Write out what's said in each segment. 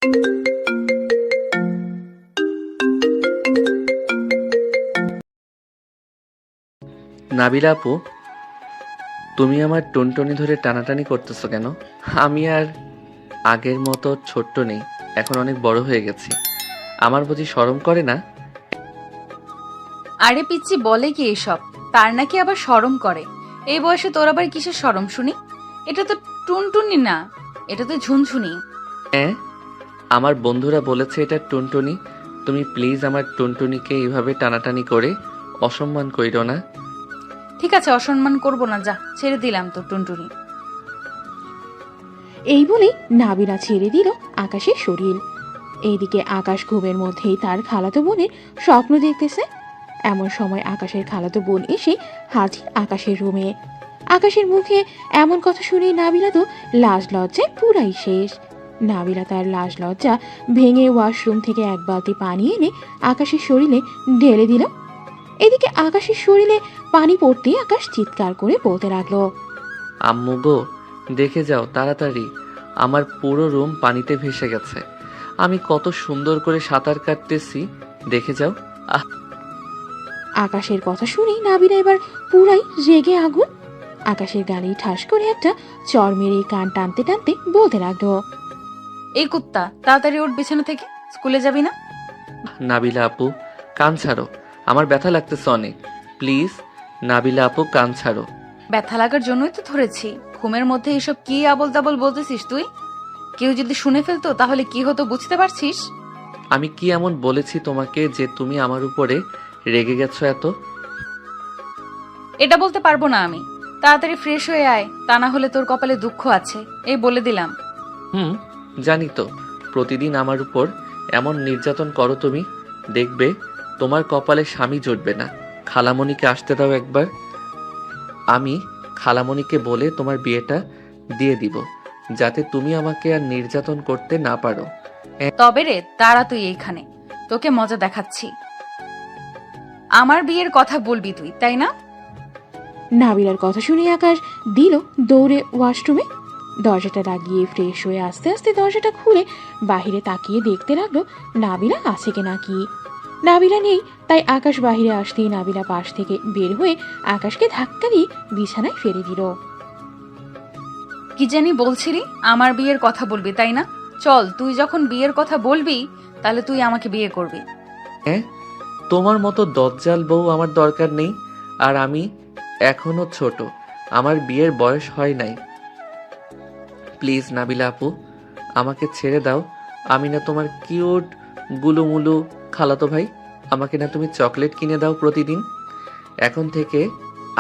নাবিলা আপু, তুমি আমার টুনটুনি ধরে টানাটানি করতেছো কেন? আমি আর আগের মতো ছোট্ট নেই, এখন অনেক বড় হয়ে গেছি। আমার বুঝি শরম করে না? আরে পিচ্চি বলে কি এসব? তার নাকি আবার শরম করে? এই বয়সে তোর আবার কিসের শরম শুনি? এটা তো টুনটুনি না, এটা তো ঝুনঝুনি। হ্যাঁ, আমার বন্ধুরা বলেছে এটা টুনটুনি। তুমি প্লিজ আমার টুনটুনিকে এইভাবে টানাটানি করে অসম্মান কইরো না। ঠিক আছে, অসম্মান করব না, যা ছেড়ে দিলাম তোর টুনটুনি। এই বলেই নাবিলা ছেড়ে দিল আকাশের শরীর। এইদিকে আকাশ ঘুমের মধ্যেই তার খালাতো বোনের স্বপ্ন দেখতেছে। এমন সময় আকাশের খালাতো বোন এসে হাজির আকাশের রুমে। আকাশের মুখে এমন কথা শুনে নাবিলা তো লাজ লজ্জায় পুরাই শেষ। নাবিলা তার লাজ লজ্জা ভেঙে ওয়াশরুম থেকে এক বালতি পানি এনে আকাশের শরীরে ঢেলে দিল। এদিকে আকাশের শরীরে পানি পড়তেই আকাশ চিৎকার করে বলতে লাগলো, আম্মু গো, দেখে যাও তাড়াতাড়ি, আমার পুরো রুম পানিতে ভেসে গেছে। আমি কত সুন্দর করে সাঁতার কাটতেছি, দেখে যাও। আকাশের কথা শুনেই নাবিলা এবার পুরাই রেগে আগুন। আকাশের গালে ঠাস করে একটা চর মেরে কান টানতে টানতে বলতে লাগলো, এই কুত্তা, তাড়াতাড়ি ওঠ বিছানা থেকে, স্কুলে যাবি না? নাবিলা আপু, কান ছাড়ো, আমার ব্যথা লাগতেছে অনেক। প্লিজ নাবিলা আপু, কান ছাড়ো। ব্যথা লাগার জন্যই তো ধরেছি। ঘুমের মধ্যে এসব কি আবল তাবল বলতেছিস তুই? কেউ যদি শুনে ফেলতো তাহলে কি হতো বুঝতে পারছিস? আমি কি এমন বলেছি তোমাকে যে তুমি আমার উপরে রেগে গেছো এত? এটা বলতে পারবো না আমি। তাড়াতাড়ি ফ্রেশ হয়ে আয়, তা না হলে তোর কপালে দুঃখ আছে, এই বলে দিলাম। জানি তো, প্রতিদিন আমার উপর এমন নির্যাতন করো তুমি, দেখবে তোমার কপালে স্বামী জুটবে না। খালামণিকে আসতে দাও একবার, আমি খালামণিকে বলে তোমার বিয়েটা দিয়ে দিব, যাতে তুমি আমাকে আর নির্যাতন করতে না পারো। তবে রে, দাঁড়া তুই এইখানে, তোকে মজা দেখাচ্ছি। আমার বিয়ের কথা বলবি তুই, তাই না? নাবিলার কথা শুনে আকাশ দিল দৌড়ে ওয়াশরুমে। দরজাটা লাগিয়ে ফ্রেশ হয়ে আস্তে আস্তে দরজাটা খুলে বাহিরে তাকিয়ে দেখতে লাগলো নাবিলা আছে কিনা কি। নাবিলা নেই, তাই আকাশ বাহিরে আসতেই নাবিলা পাশ থেকে বের হয়ে আকাশকে ধাক্কা দিয়ে বিছানায় ফেলে দিল। কি জানি বলছিলি, আমার বিয়ের কথা বলবি তাই না? চল, তুই যখন বিয়ের কথা বলবি তাহলে তুই আমাকে বিয়ে করবি। হ্যাঁ, তোমার মতো দজ্জাল বউ আমার দরকার নেই। আর আমি এখনো ছোট, আমার বিয়ের বয়স হয় নাই। প্লিজ নাবিলা আপু, আমাকে ছেড়ে দাও। আমি না তোমার কিউট গুলুমুলু খালাতো ভাই? আমাকে না তুমি চকলেট কিনে দাও প্রতিদিন? এখন থেকে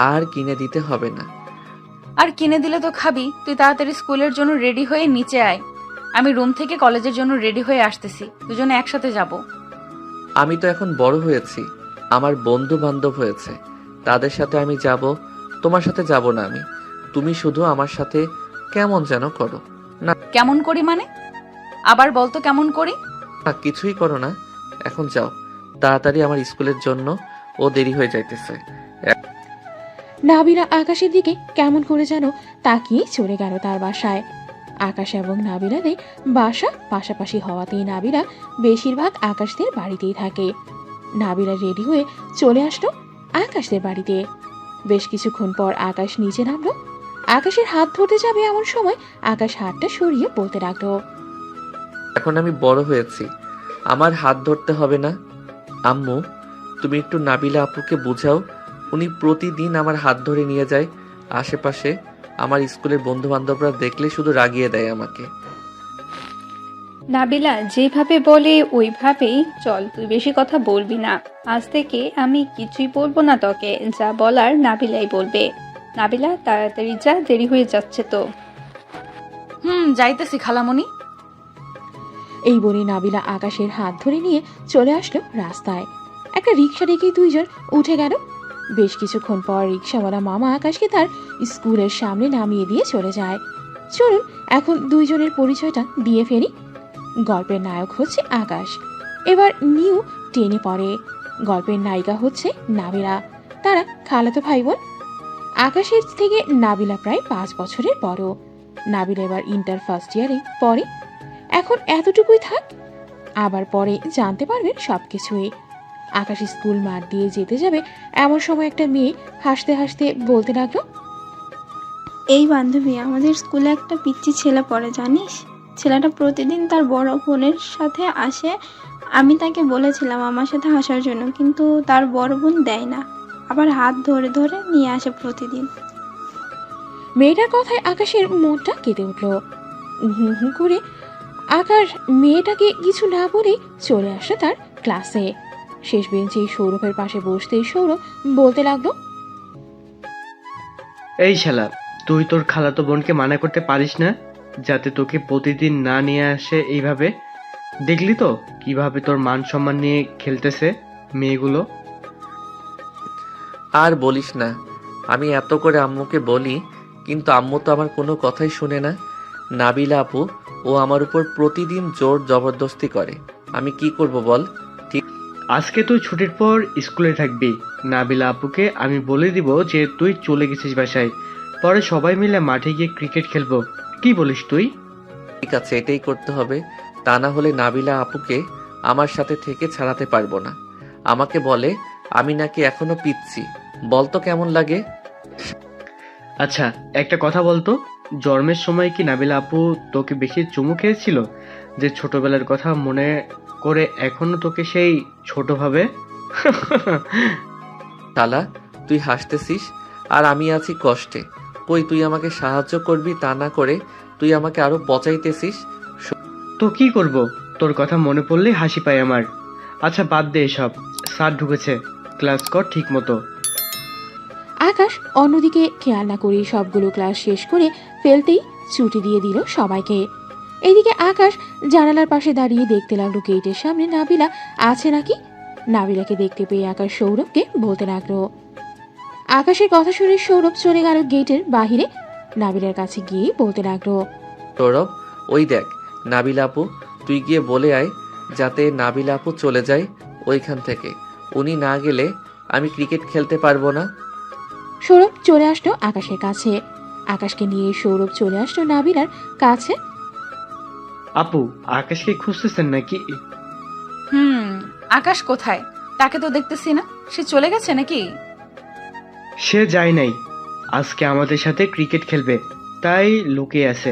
আর কিনে দিতে হবে না। আর কিনে দিলে তো খাবি। তুই তাড়াতাড়ি স্কুলের জন্য রেডি হয়ে নিচে আয়, আমি রুম থেকে কলেজের জন্য রেডি হয়ে আসতেছি, দুজনে একসাথে যাব। আমি তো এখন বড় হয়েছি, আমার বন্ধু বান্ধব হয়েছে, তাদের সাথে আমি যাব, তোমার সাথে যাব না আমি। তুমি শুধু আমার সাথে কেমন যেন করো। না কেমন করি মানে? আবার বলতো কেমন করি? না, কিছুই করো না, এখন যাও তাড়াতাড়ি, আমার স্কুলের জন্য ও দেরি হয়ে যাইতেছে। নাবিলা আকাশের দিকে কেমন করে যেন তাকিয়ে চলে গেল তার বাসায়। আকাশ এবং নাবিলাদের বাসা পাশাপাশি হওয়াতেই নাবিলা বেশিরভাগ আকাশদের বাড়িতেই থাকে। নাবিলা রেডি হয়ে চলে আসলো আকাশদের বাড়িতে। বেশ কিছুক্ষণ পর আকাশ নিচে নামলো। আকাশের হাত ধরতে যাবে এমন সময় আকাশ হাতটা সরিয়ে বলতে লাগলো, এখন আমি বড় হয়েছি, আমার হাত ধরতে হবে না। আম্মু, তুমি একটু নাবিলা আপুকে বুঝাও, উনি প্রতিদিন আমার হাত ধরে নিয়ে যায় আশেপাশে। আমার স্কুলের বন্ধু বান্ধবরা দেখলে শুধু রাগিয়ে দেয় আমাকে। নাবিলা যেভাবে বলে ওইভাবেই চল, তুই বেশি কথা বলবি না। আজ থেকে আমি কিছুই বলবো না তোকে, যা বলার নাবিলাই বলবে। নাবিলা তাড়াতাড়ি যা, দেরি হয়ে যাচ্ছে তো। যাইতেছি খালামণি। এই বলে নাবিলা আকাশের হাত ধরে নিয়ে চলে আসলো রাস্তায়। একটা রিক্সা ডেকেই দুইজন উঠে গেল। বেশ কিছুক্ষণ পর রিক্সাওয়ালা মামা আকাশকে তার স্কুলের সামনে নামিয়ে দিয়ে চলে যায়। চলুন এখন দুইজনের পরিচয়টা দিয়ে ফেলি। গল্পের নায়ক হচ্ছে আকাশ, এবার নিউ 10-এ পড়ে। গল্পের নায়িকা হচ্ছে নাবিলা, তারা খালাতো ভাই বোন। আকাশের থেকে নাবিলা প্রায় 5 বছরের বড়। নাবিলা এবার ইন্টার ফার্স্ট ইয়ারে পড়ে। এখন এতটুকুই থাক, আবার পরে জানতে পারবেন সবকিছুই। আকাশ স্কুল মাঠ দিয়ে যেতে যাবে এমন সময় একটা মেয়ে হাসতে হাসতে বলতে লাগলো, এই বান্ধবী, আমাদের স্কুলে একটা পিচ্চি ছেলে পড়ে জানিস? ছেলেটা প্রতিদিন তার বড় বোনের সাথে আসে। আমি তাকে বলেছিলাম আমার সাথে আসার জন্য, কিন্তু তার বড় বোন দেয় না, আবার হাত ধরে ধরে নিয়ে আসে প্রতিদিন। মেয়েটার কথায় আকাশের মনটা কেঁদে উঠল। হুম হুম করে আকাশ মেয়েটাকে কিছু না বলেই চলে আসে তার ক্লাসে। শেষ বেঞ্চে সৌরভের পাশে বসতেই সৌরভ বলতে লাগলো, এই শালা, তুই তোর খালাতো বোনকে মানা করতে পারিস না যাতে তোকে প্রতিদিন না নিয়ে আসে এইভাবে? দেখলি তো কিভাবে তোর মান সম্মান নিয়ে খেলতেছে মেয়েগুলো। আর বলিস না, আমি এত করে আম্মুকে বলি, কিন্তু আম্মু তো আমার কোনো কথাই শুনে না। নাবিলা আপু ও আমার উপর প্রতিদিন জোর জবরদস্তি করে, আমি কি করব বল? আজকে তুই ছুটির পর স্কুলে থাকবি। নাবিলা আপুকে আমি বলে দিব যে তুই চলে গেছিস বাসায়, পরে সবাই মিলে মাঠে গিয়ে ক্রিকেট খেলবো। কি বলিস তুই? ঠিক আছে, এটাই করতে হবে। তা না হলে নাবিলা আপুকে আমার সাথে থেকে ছাড়াতে পারবো না। আমাকে বলে আমি নাকি এখনো পিচ্ছি। বলতো কেমন লাগে? আচ্ছা, একটা কথা বলতো, জন্মের সময় কি নাবিলা আপু তোকে বেশি চুমু খেয়েছিল যে ছোটবেলার কথা মনে করে এখনো তোকে সেই ছোট ভাবে? শালা, তুই হাসতেছিস আর আমি আছি কষ্টে। কই তুই আমাকে সাহায্য করবি, তা না করে তুই আমাকে আরো পচাইতেছিস। তো কি করব, তোর কথা মনে পড়লেই হাসি পায় আমার। আচ্ছা বাদ দে এসব, স্যার ঢুকেছে, ক্লাস কর ঠিক মতো। আকাশ অন্যদিকে খেয়াল না করে সবগুলো ক্লাস শেষ করে ফেলতেই ছুটি দিয়ে দিল সবাইকে। এদিকে আকাশ জানালার পাশে দাঁড়িয়ে দেখতে লাগলো গেটের সামনে নাবিলা আছে নাকি। নাবিলাকে দেখতে পেয়ে আকাশ সৌরভকে বলতে লাগলো। আকাশের কথা শুনে সৌরভ চলে গেল গেটের বাহিরে। নাবিলার কাছে গিয়ে বলতে লাগলো, সৌরভ, ওই দেখ নাবিলা আপু, তুই গিয়ে বলে আয় যাতে নাবিলা আপু চলে যায় ওইখান থেকে। উনি না গেলে আমি ক্রিকেট খেলতে পারবো না। সৌরভ চলে আসলো আকাশের কাছে। আকাশকে নিয়ে সৌরভ চলে আসলো নাবিলার কাছে। আপু, আকাশকে খুঁজতেছেন নাকি? আকাশ কোথায়? তাকে তো দেখতেছি না। সে চলে গেছে নাকি? সে যায় নাই, আজকে আমাদের সাথে ক্রিকেট খেলবে, তাই লুকিয়ে আছে।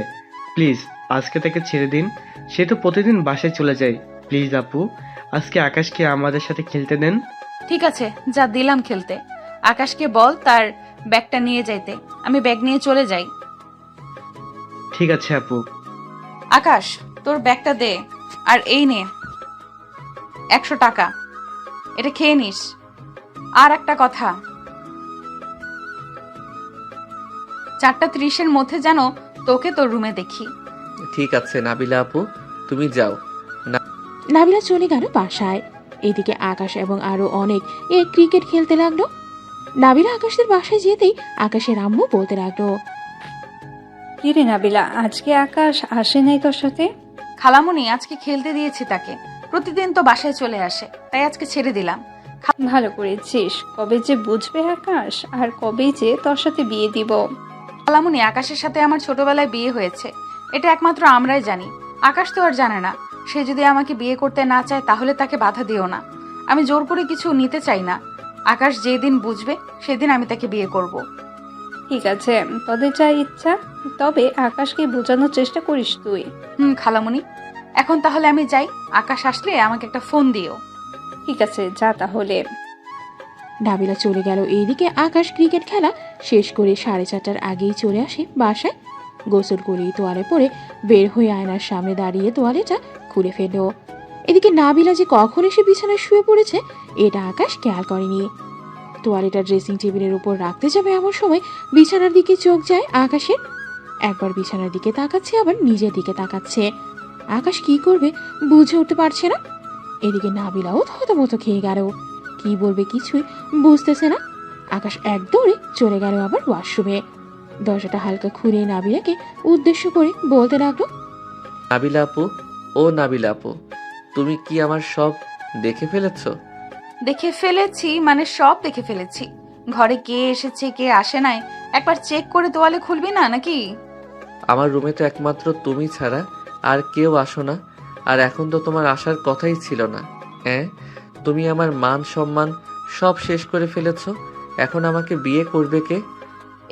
প্লিজ আজকে তাকে ছেড়ে দিন, সে তো প্রতিদিন বাসায় চলে যায়। প্লিজ আপু, আজকে আকাশকে আমাদের সাথে খেলতে দেন। ঠিক আছে, যা দিলাম খেলতে। আকাশকে বল তার ব্যাগটা নিয়ে যাইতে। আমি ব্যাগ নিয়ে চলে যাই। ঠিক আছে আপু। আকাশ, তোর ব্যাগটা দে। আর এই নে 100 টাকা, এটা খেয়ে নিস। আর একটা কথা, 4:30 মধ্যে যেন তোকে তোর রুমে দেখি। ঠিক আছে নাবিলা আপু, তুমি যাও। নাবিলা চলে গেল বাসায়। এদিকে আকাশ এবং আরো অনেক ক্রিকেট খেলতে লাগলো। নাবিলা আকাশের বাসায় যেতেই আকাশের আম্মু বলতে লাগলো, কিরে নাবিলা, আজকে আকাশ আসে নাই তোর সাথে? খালামুনি, আজকে খেলতে দিয়েছি তাকে। প্রতিদিন তো বাসায় চলে আসে, তাই আজকে ছেড়ে দিলাম। ভালো করেছিস। কবে যে বুঝবে আকাশ, আর কবে যে তোর সাথে বিয়ে দিব। খালামুনি, আকাশের সাথে আমার ছোটবেলায় বিয়ে হয়েছে, এটা একমাত্র আমরাই জানি। আকাশ তো আর জানে না। সে যদি আমাকে বিয়ে করতে না চায় তাহলে তাকে বাধা দিও না। আমি জোর করে কিছু নিতে চাই না। আকাশ যেদিন বুঝবে সেদিন আমি তাকে বিয়ে করব। ঠিক আছে, তোদের যা ইচ্ছা, তবে আকাশকে বোঝানোর চেষ্টা করিস তুই। খালামুনি, এখন তাহলে আমি যাই। আকাশ আসলে আমাকে একটা ফোন দিও। ঠিক আছে, যা তাহলে। নাবিলা চলে গেল। এইদিকে আকাশ ক্রিকেট খেলা শেষ করে 4:30টার আগেই চলে আসে বাসায়। গোসল করে তোয়ালে পরে বের হয়ে আয়নার সামনে দাঁড়িয়ে তোয়ালেটা খুলে ফেলল। এদিকে নাবিলা যে কখন এসে বিছানায় শুয়ে পড়েছে এটা আকাশ খেয়াল করেনি। তোয়ালেটা ড্রেসিং টেবিলের উপর রাখতে যাবে এমন সময় বিছানার দিকে চোখ যায় আকাশের। একবার বিছানার দিকে তাকাচ্ছে, আবার নিজের দিকে তাকাচ্ছে। আকাশ কি করবে বুঝে উঠতে পারছে না। এদিকে নাবিলাও থতমত খেয়ে গেল, কি বলবে কিছুই বুঝতেছে না। আকাশ এক দৌড়ে চলে গেল আবার ওয়াশরুমে। দরজাটা হালকা খুলে নাবিলাকে উদ্দেশ্য করে বলতে লাগলো, নাবিলা আপু, ও নাবিলা আপু, তুমি কি আমার সব দেখে ফেলেছো? দেখে ফেলেছি মানে সব দেখে ফেলেছি। ঘরে কে এসেছে কে আসে নাই একবার চেক করে তোয়ালে খুলবি না নাকি? আমার রুমে তো একমাত্র তুমি ছাড়া আর কেউ আসো না। আর এখন তো তোমার আসার কথাই ছিল না। হ্যাঁ, তুমি আমার মান সম্মান সব শেষ করে ফেলেছো। এখন আমাকে বিয়ে করবে কে?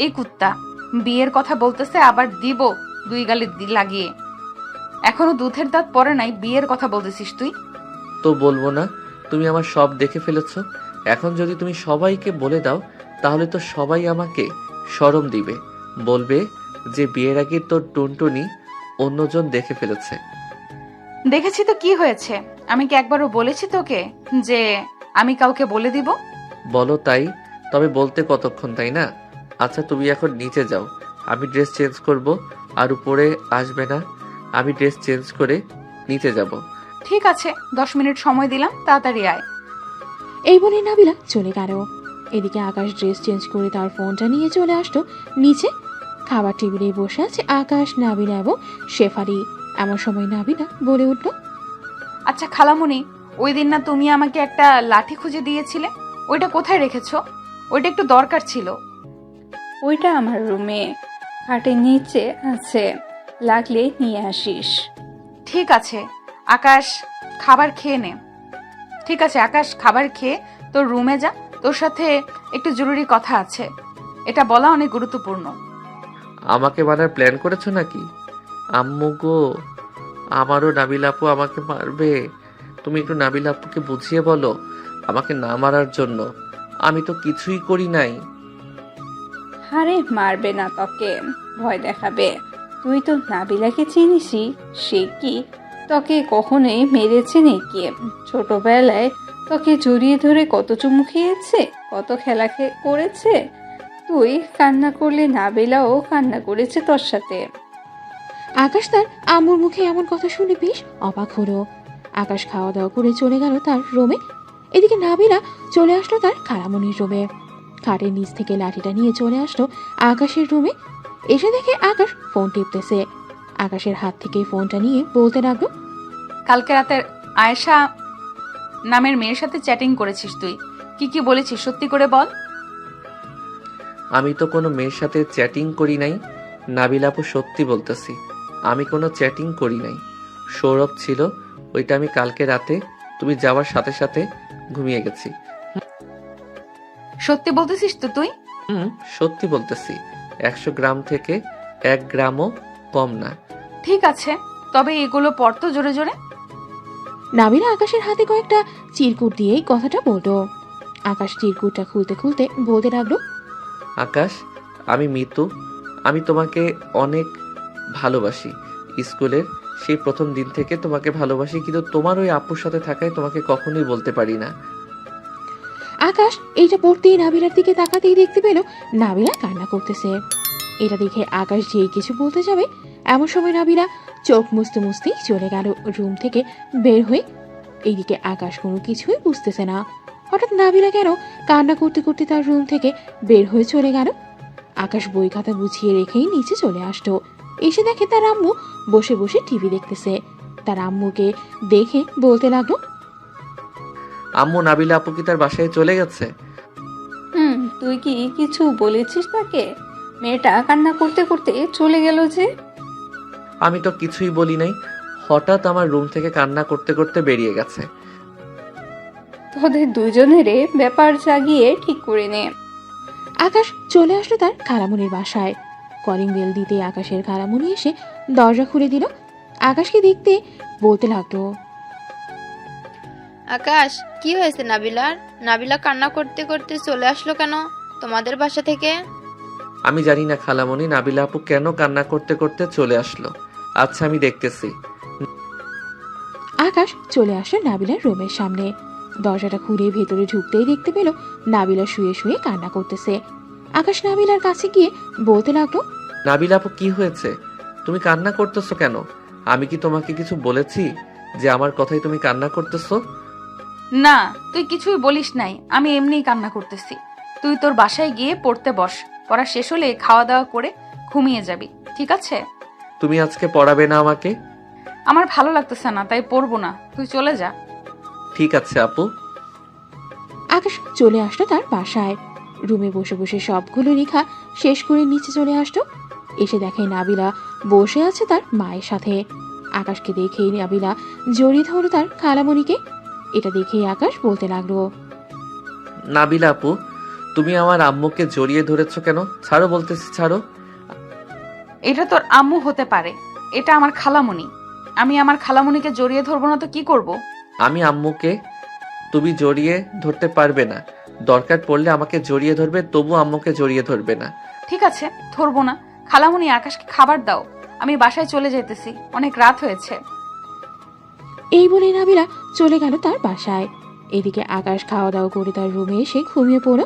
এই কুত্তা বিয়ের কথা বলতেছে, আবার দিব 2 গালে লাগিয়ে। এখনো দুধের দাঁত পড়ে নাই, বিয়ের কথা বলতেছিস তুই? তো বলবো না? তুমি আমার সব দেখে ফেলেছো। এখন যদি তুমি সবাইকে বলে দাও, তাহলে তো সবাই আমাকে শরম দিবে, বলবে যে বিয়ের আগে তোর টুনটুনি অন্যজন দেখে ফেলেছে। দেখেছি তো কি হয়েছে? আমি কি একবারও বলেছি তোকে যে আমি কাউকে বলে দিব? বলো তাই, তবে বলতে কতক্ষণ, তাই না? আচ্ছা তুমি এখন নিচে যাও, আমি ড্রেস চেঞ্জ করব। আর উপরে আসবে না, আমি ড্রেস চেঞ্জ করে নিচে যাব। ঠিক আছে, 10 মিনিট সময় দিলাম, তাড়াতাড়ি আয়। এই বলে নাবিলা চলে গেল। এদিকে আকাশ ড্রেস চেঞ্জ করে তার ফোনটা নিয়ে চলে আসতো নিচে। খাবার টেবিলে বসে আছে আকাশ, নাবিলা এবং শেফালি। এমন সময় নাবিলা বলে উঠল, আচ্ছা খালামণি, ওই দিন না তুমি আমাকে একটা লাঠি খুঁজে দিয়েছিলে, ওইটা কোথায় রেখেছো? ওইটা একটু দরকার ছিল। ওইটা আমার রুমে খাটের নিচে আছে, লাগলে নিয়ে আসিস। ঠিক আছে আকাশ, খাবার খেয়ে নে। ঠিক আছে আকাশ, খাবার খেয়ে তোর রুমে যা, তোর সাথে একটু জরুরি কথা আছে, এটা বলা অনেক গুরুত্বপূর্ণ। আমাকে মারার প্ল্যান করেছো নাকি? আম্মু গো, আমারও নাবিল আপু আমাকে মারবে। তুমি একটু নাবিল আপুকে বুঝিয়ে বলো আমাকে না মারার জন্য। আমি তো কিছুই করি নাই। আরে মারবে না তোকে, ভয় দেখাবে। তুই তো নাবিলাকে চিনিসই, সে কি তোকে কখনোই মেরেছে নাকি? ছোটবেলায় তোকে জড়িয়ে ধরে কত চুমু খেয়েছে, কত খেলা করেছে। তুই কান্না করলে নাবিলাও কান্না করেছে তোর সাথে। আকাশ তার আম্মুর মুখে এমন কথা শুনে বেশ অবাক হলো। আকাশ খাওয়া দাওয়া করে চলে গেল তার রুমে। এদিকে নাবিলা চলে আসলো তার খালামণির রুমে। খাটের নিচ থেকে লাঠিটা নিয়ে চলে আসলো আকাশের রুমে। এসে দেখে আকাশ ফোন টিপতেছে। আকাশের হাত থেকে ফোনটা নিয়ে বলতে লাগলো, কালকে রাতে আয়েশা নামের মেয়ের সাথে চ্যাটিং করেছিস তুই, কি কি বলেছিস সত্যি করে বল। আমি তো কোনো মেয়ের সাথে চ্যাটিং করি নাই। নাবিল আপু সত্যি বলতেছি, আমি কোনো চ্যাটিং করি নাই। সৌরভ ছিল, ওইটা আমি কালকে রাতে তুমি যাওয়ার সাথে সাথে ঘুমিয়ে গেছি। সত্যি বলতেছিস তো তুই? সত্যি বলতেছি, 100 গ্রাম থেকে 1 গ্রামও কম না। ঠিক আছে, তবে এগুলো পড়তো জোরে জোরে। নাবিলা আকাশের হাতে কয়েকটা চিরকুট দিয়েই কথাটা বলতো। আকাশ চিরকুটটা খুলতে খুলতে বলতে লাগলো, আকাশ, আমি মিতু, আমি তোমাকে অনেক ভালোবাসি। স্কুলের সেই প্রথম দিন থেকে তোমাকে ভালোবাসি, কিন্তু তোমার ওই আপুর সাথে থাকায় তোমাকে কখনোই বলতে পারি না। আকাশ এইটা পড়তেই নাবিলার দিকে তাকাতেই দেখতে পেল নাবিলা কান্না করতেছে। এটা দেখে আকাশ যেই কিছু বলতে যাবে, এমন সময় নাবিলা চোখ মুছতে মুছতেই চলে গেল রুম থেকে বের হয়ে। এইদিকে আকাশ কোনো কিছুই বুঝতেছে না, হঠাৎ নাবিলা কেন কান্না করতে করতে তার রুম থেকে বের হয়ে চলে গেল। আকাশ বই খাতা গুছিয়ে রেখেই নিচে চলে আসতো। এসে দেখে তার আম্মু বসে বসে টিভি দেখতেছে। তার আম্মুকে দেখে বলতে লাগলো, আম্মু, নাবিলা আপু কি তার বাসায় চলে গেছে? তুই কি কিছু বলেছিস তাকে? মেয়েটা কান্না করতে করতে চলে গেল যে। আমি তো কিছুই বলি নাই, হঠাৎ আমার রুম থেকে কান্না করতে করতে বেরিয়ে গেছে। তোদের দুজনের ব্যাপার জাগিয়ে ঠিক করে নে। আকাশ চলে আসলো তার খালামুনির বাসায়। কলিং বেল দিতে আকাশের খালামুনি এসে দরজা খুলে দিল। আকাশকে দেখতে বলতে লাগলো, আকাশ, কি হয়েছে নাবিলার? নাবিলা কান্না করতে করতে চলে আসলো কেন তোমাদের বাসা থেকে? আমি জানি না খালামণি, নাবিলা আপু কেন কান্না করতে করতে চলে আসলো। আচ্ছা আমি দেখতেছি। আকাশ চলে আসলো নাবিলার রুমের সামনে। দরজাটা খুলে ভেতরে ঢুকতেই দেখতে পেল নাবিলা শুয়ে শুয়ে কান্না করতেছে। আকাশ নাবিলার কাছে গিয়ে বলতে লাগলো, নাবিলা আপু কি হয়েছে? তুমি কান্না করতেছো কেন? আমি কি তোমাকে কিছু বলেছি যে আমার কথাই তুমি কান্না করতেছো? না, তুই কিছুই বলিস নাই, আমি এমনিই কান্না করতেছি। তুই তোর বাসায় গিয়ে পড়তে বস, পড়া শেষ হলে খাওয়া দাওয়া করে ঘুমিয়ে যাবি, ঠিক আছে? তুমি আজকে পড়াবে না আমাকে? আমার ভালো লাগতেছে না, তাই পড়বো না, তুই চলে যা। ঠিক আছে আপু। আকাশ চলে আসলো তার বাসায়। রুমে বসে বসে সবগুলো লেখা শেষ করে নিচে চলে আসলো। এসে দেখে নাবিলা বসে আছে তার মায়ের সাথে। আকাশকে দেখেই নাবিলা জড়িয়ে ধরল তার খালামণিকে। এটা দেখেই আকাশ বলতে লাগলো, নাবিলা আপু, তুমি আমার আম্মুকে জড়িয়ে ধরেছো কেন? ছাড়ো বলতেছি, ছাড়ো। এটা তোর আম্মু হতে পারে, এটা আমার খালামণি। আমি আমার খালামণিকে জড়িয়ে ধরবো না তো কি করব? আমি আম্মুকে তুমি জড়িয়ে ধরতে পারবে না। দরকার পড়লে আমাকে জড়িয়ে ধরবে, তবু আম্মুকে জড়িয়ে ধরবে না। ঠিক আছে, ধরবো না। খালামণি, আকাশকে খাবার দাও, আমি বাসায় চলে যেতেছি, অনেক রাত হয়েছে। এই বলে নাবিলা চলে গেল তার বাসায়। এদিকে আকাশ খাওয়া দাওয়া করে তার রুমে এসে ঘুমিয়ে পড়ল।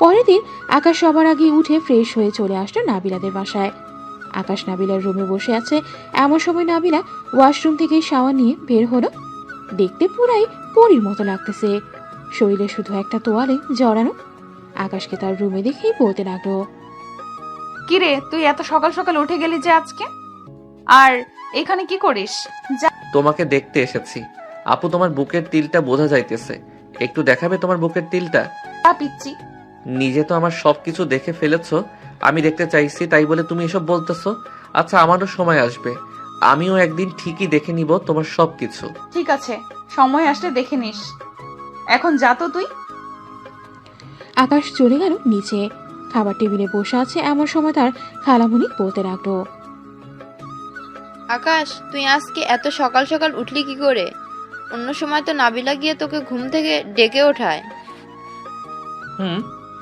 পরের দিন আকাশ সবার আগে উঠে ফ্রেশ হয়ে চলে আসলো নাবিলাদের বাসায়। আকাশ নাবিলার রুমে বসে আছে। এমন সময় নাবিলা ওয়াশরুম থেকে শাওয়ার নিয়ে বের হলো। দেখতে পুরাই পরীর মতো লাগতেছে, শরীরে শুধু একটা তোয়ালে জড়ানো। আকাশকে তার রুমে দেখেই বলতে লাগলো, কিরে, তুই এত সকাল সকাল উঠে গেলি যে আজকে? আর এখানে কি করিস? যা। তোমাকে দেখতে এসেছি। আপু, তোমার বুকের তিলটা বোঝা যাইতেছে, একটু দেখাবে তোমার বুকের তিলটা? পিচ্ছি। নিজে তো আমার সবকিছু দেখে ফেলেছো, আমি দেখতে চাইছি তাই বলে তুমি এসব বলতেছো? আচ্ছা, আমারও সময় আসবে, আমিও একদিন ঠিকই দেখে নিব তোমার সবকিছু। ঠিক আছে, সময় আসলে দেখে নিস। এখন যা তো তুই। আকাশ চলে গেল নিচে। খাবার টেবিলে বসে আছে। এমন সময় তার খালামণি বলতে লাগলো, আকাশ, তুই আজকে এত সকাল সকাল উঠলি কি করে? অন্য সময় তো নাবিলা গিয়ে তোকে ঘুম থেকে ডেকে ওঠায়।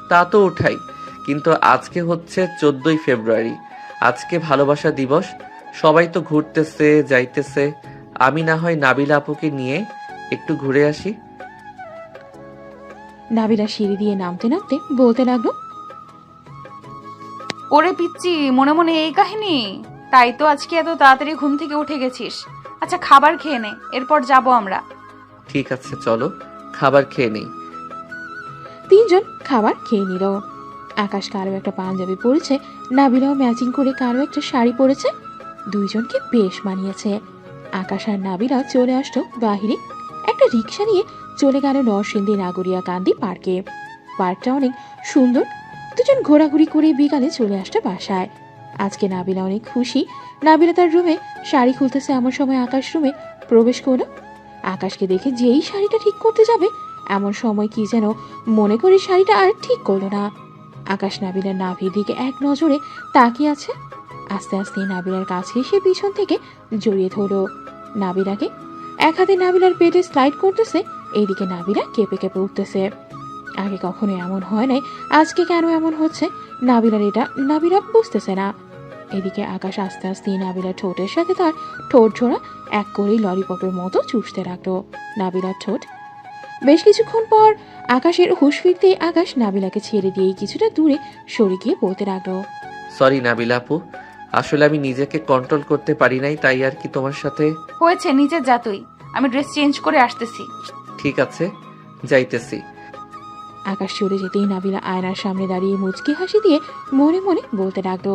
তা তো উঠাই, কিন্তু আজকে হচ্ছে 14ই ফেব্রুয়ারি, আজকে ভালোবাসা দিবস। সবাই তো ঘুরতেছে যাইতেছে, আমি না হয় নাবিলা আপুকে নিয়ে একটু ঘুরে আসি। নাবিলা সিঁড়ি দিয়ে নামতে নামতে বলতে লাগলো, ওরে পিচ্ছি, মনে মনে এই কাহিনী? তাই তো আজকে এত তাড়াতাড়ি ঘুম থেকে উঠে গেছিস। আচ্ছা, খাবার খেয়ে নে, এরপর যাব আমরা। ঠিক আছে, চলো খাবার খেয়ে নেই। তিনজন খাবার খেয়ে নিল। আকাশ কারো একটা পাঞ্জাবি পরেছে, নাবিলাও ম্যাচিং করে কারো একটা শাড়ি পরেছে। দুইজনকে বেশ মানিয়েছে। আকাশ আর নাবিলা চলে আসলো বাহিরে। একটা রিক্সা নিয়ে চলে গেল নরসিংদী নাগরিয়া কান্দি পার্কে। পার্কটা অনেক সুন্দর। দুজন ঘোরাঘুরি করে বিকালে চলে আসলো বাসায়। আজকে নাবিলা অনেক খুশি। নাবিলা তার রুমে শাড়ি খুলতেছে, এমন সময় আকাশ রুমে প্রবেশ করলো। আকাশকে দেখে যেই শাড়িটা ঠিক করতে যাবে, এমন সময় কি যেন মনে করে শাড়িটা আর ঠিক করলো না। আকাশ নাবিলার নাভির দিকে এক নজরে তাকিয়ে আছে। আস্তে আস্তে নাবিলার কাছে এসে পিছন থেকে জড়িয়ে ধরলো নাবিলাকে। এক হাতে নাবিলার পেটে স্লাইড করতেছে, এইদিকে নাবিলা কেঁপে কেঁপে উঠতেছে। আগে কখনো এমন হয় নাই, আজকে কেন এমন হচ্ছে নাবিলার এটা নাবিলা বুঝতেছে না। এদিকে আকাশ আস্তে আস্তে নাবিলার ঠোঁটের সাথে তার ঠোঁট জোড়া এক করেই ললিপপের মতো চুষতে লাগলো নাবিলার ঠোঁট। বেশ কিছুক্ষণ পর আকাশের হুঁশ ফিরতেই আকাশ নাবিলাকে ছেড়ে দিয়ে কিছুটা দূরে সরে গিয়ে বলতে লাগলো, সরি নাবিলা আপু, আসলে আমি নিজেকে কন্ট্রোল করতে পারি নাই, তাই আর কি তোমার সাথে। হয়েছে, নিচে যা তুই, আমি ড্রেস চেঞ্জ করে আসতেছি। ঠিক আছে, যাইতেছি। আকাশ চলে যেতেই নাবিলা আয়নার সামনে দাঁড়িয়ে মুচকি হাসি দিয়ে মনে মনে বলতে লাগলো,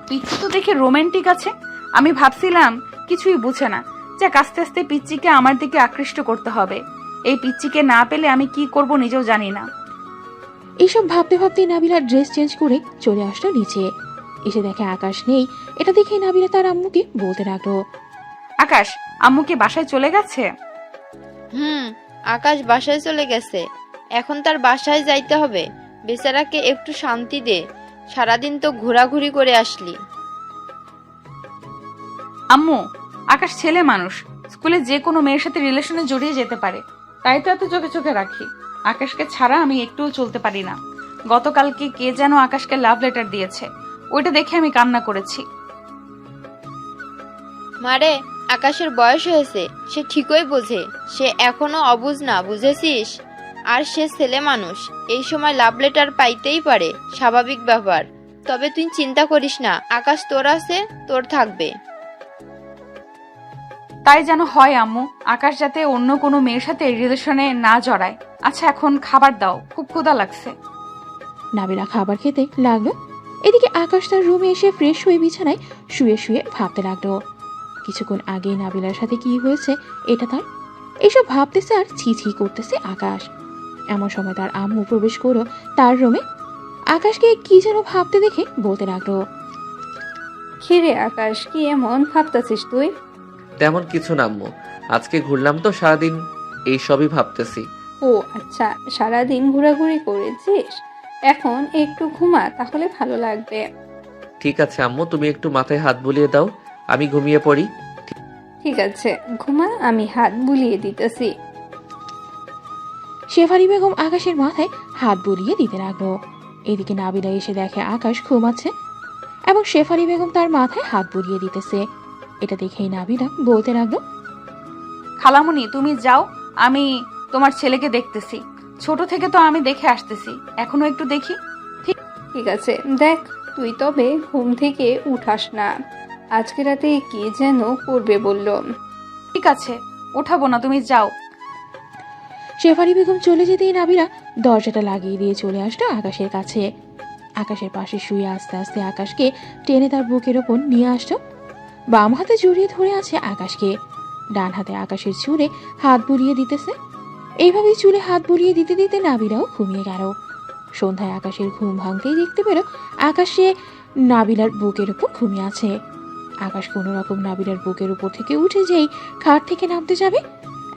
পিচ্ছি তো দেখে রোমান্টিক আছে, আমি ভাবছিলাম কিছুই বুঝে না। যাক, আস্তে আস্তে পিচ্চিকে আমার দিকে আকৃষ্ট করতে হবে। এই পিচ্চিকে না পেলে আমি কি করব নিজেও জানি না। এইসব ভাবতে ভাবতে নাবিলা ড্রেস চেঞ্জ করে চলে আসলো নিচে। এসে দেখে আকাশ নেই। এটা দেখে নাবিলা তার আম্মুকে বলতে লাগলো, আকাশ, আম্মু কি বাসায় চলে গেছে? আকাশ বাসায় চলে গেছে, এখন তার বাসায় যাইতে হবে। বেচারাকে একটু শান্তি দে, সারাদিন তো ঘোরাঘুরি করে আসলি। আম্মু, আকাশ ছেলে মানুষ, স্কুলে যে কোনো মেয়ের সাথে রিলেশনে জড়িয়ে যেতে পারে, তাই তো এত চোখে চোখে রাখি। আকাশকে ছাড়া আমি একটুও চলতে পারি না। গতকালকে কে যেন আকাশকে লাভ লেটার দিয়েছে, ওইটা দেখে আমি কান্না করেছি। মারে, আকাশের বয়স হয়েছে, সে ঠিকই বোঝে, সে এখনো অবুঝ না, বুঝেছিস? আর সে ছেলে মানুষ, এই সময় লাভ লেটার পাইতেই পারে, স্বাভাবিক ব্যাপার। তবে তুই চিন্তা করিস না, আকাশ তোর আছে, তোর থাকবে। তাই যেন হয় আম্মু, আকাশ যাতে অন্য কোনো মেয়ের সাথে রিলেশনে না জড়ায়। আচ্ছা, এখন খাবার দাও, খুব ক্ষুধা লাগছে। নাবিলা খাবার খেতে লাগলো। এদিকে আকাশ তার রুমে এসে ফ্রেশ হয়ে বিছানায় শুয়ে শুয়ে ভাবতে লাগলো কিছুক্ষণ আগে নাবিলার সাথে কি হয়েছে এটা তার। এসব ভাবতেছে আর ছি ছি করতেছে আকাশ। এমন সময় তার আম্মু প্রবেশ করলো তার রুমে। আকাশকে কি যেন ভাবতে দেখে বলতে লাগলো, খিরে আকাশ, কি এমন ভাবতেছিস তুই? তেমন কিছু না আম্মু, আজকে ঘুরলাম তো সারাদিন, এইসবই ভাবতেছি। ও আচ্ছা, সারাদিন ঘোরাঘুরি করেছিস, এখন একটু ঘুমা, তাহলে ভালো লাগবে। ঠিক আছে আম্মু, তুমি একটু মাথায় হাত বুলিয়ে দাও, আমি ঘুমিয়ে পড়ি। ঠিক আছে, ঘুমা, আমি হাত বুলিয়ে দিতেছি। শেফালি বেগম আকাশের মাথায় হাত বুলিয়ে দিতে লাগলো। এদিকে নাবিলা এসে দেখে আকাশ ঘুমাচ্ছে এবং শেফালি বেগম তার মাথায় হাত বুলিয়ে দিতেছে। এটা দেখেই নাবিলা বলতে লাগলো, খালামণি তুমি যাও, আমি তোমার ছেলেকে দেখতেছি। ছোট থেকে তো আমি দেখে আসতেছি, এখনো একটু দেখি। ঠিক আছে, দেখ, তুই তবে ঘুম থেকে উঠাস না। আজকে রাতে কি যেন করবে বলল। ঠিক আছে, ওঠাবো না, তুমি যাও। শেফালি বেগম চলে যেতেই নাবিলা দরজাটা লাগিয়ে দিয়ে চলে আসলো আকাশের কাছে। আকাশের পাশে শুয়ে আস্তে আস্তে আকাশকে টেনে তার বুকের ওপর নিয়ে আসলো। বাম হাতে জড়িয়ে ধরে আছে আকাশকে, ডান হাতে আকাশের চুলে হাত বুলিয়ে দিতেছে। এইভাবেই চুলে হাত বুলিয়ে দিতে দিতে নাবিলাও ঘুমিয়ে গেল। সন্ধ্যায় আকাশের ঘুম ভাঙতেই দেখতে পেল আকাশে নাবিলার বুকের উপর ঘুমিয়ে আছে। আকাশ কোনো রকম নাবিলার বুকের উপর থেকে উঠে যেই খাট থেকে নামতে যাবে,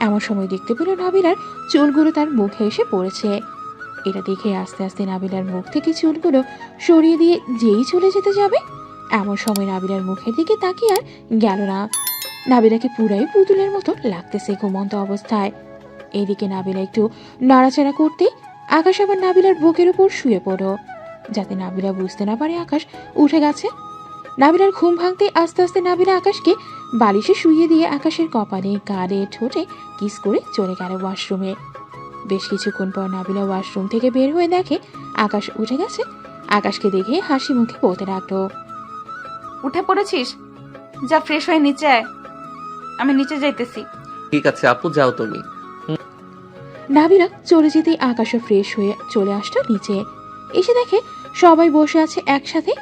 এমন সময় দেখতে পেল নাবিলার চুলগুলো তার মুখে এসে পড়েছে। এটা দেখে আস্তে আস্তে নাবিলার মুখ থেকে চুলগুলো সরিয়ে দিয়ে যেই চলে যেতে যাবে, এমন সময় নাবিলার মুখের দিকে তাকিয়ে আর গেল না। নাবিলাকে পুরাই পুতুলের মতো লাগতেছে ঘুমন্ত অবস্থায়। এইদিকে নাবিলা একটু নাড়াচাড়া করতে আকাশ আবার নাবিলার বুকের উপর শুয়ে পড়ল, যাতে নাবিলা বুঝতে না পারে আকাশ উঠে গেছে। নাবিলার ঘুম ভাঙতে আস্তে আস্তে নাবিলা আকাশকে বালিশে শুইয়ে দিয়ে আকাশের কপালে, গালে, ঠোঁটে কিস করে চলে গেল ওয়াশরুমে। বেশ কিছুক্ষণ পর নাবিলা ওয়াশরুম থেকে বের হয়ে দেখে আকাশ উঠে গেছে। আকাশকে দেখে হাসি মুখে বলতে লাগলো, উঠে পড়েছিস? যা ফ্রেশ হয়ে নিচে আয়, আমি নিচে যাইতেছি। ঠিক আছে আপু, যাও তুমি। নাবিলা চলে যেতেই আকাশও ফ্রেশ হয়ে চলে আসলো নিচে। এসে দেখে সবাই বসে আছে একসাথে।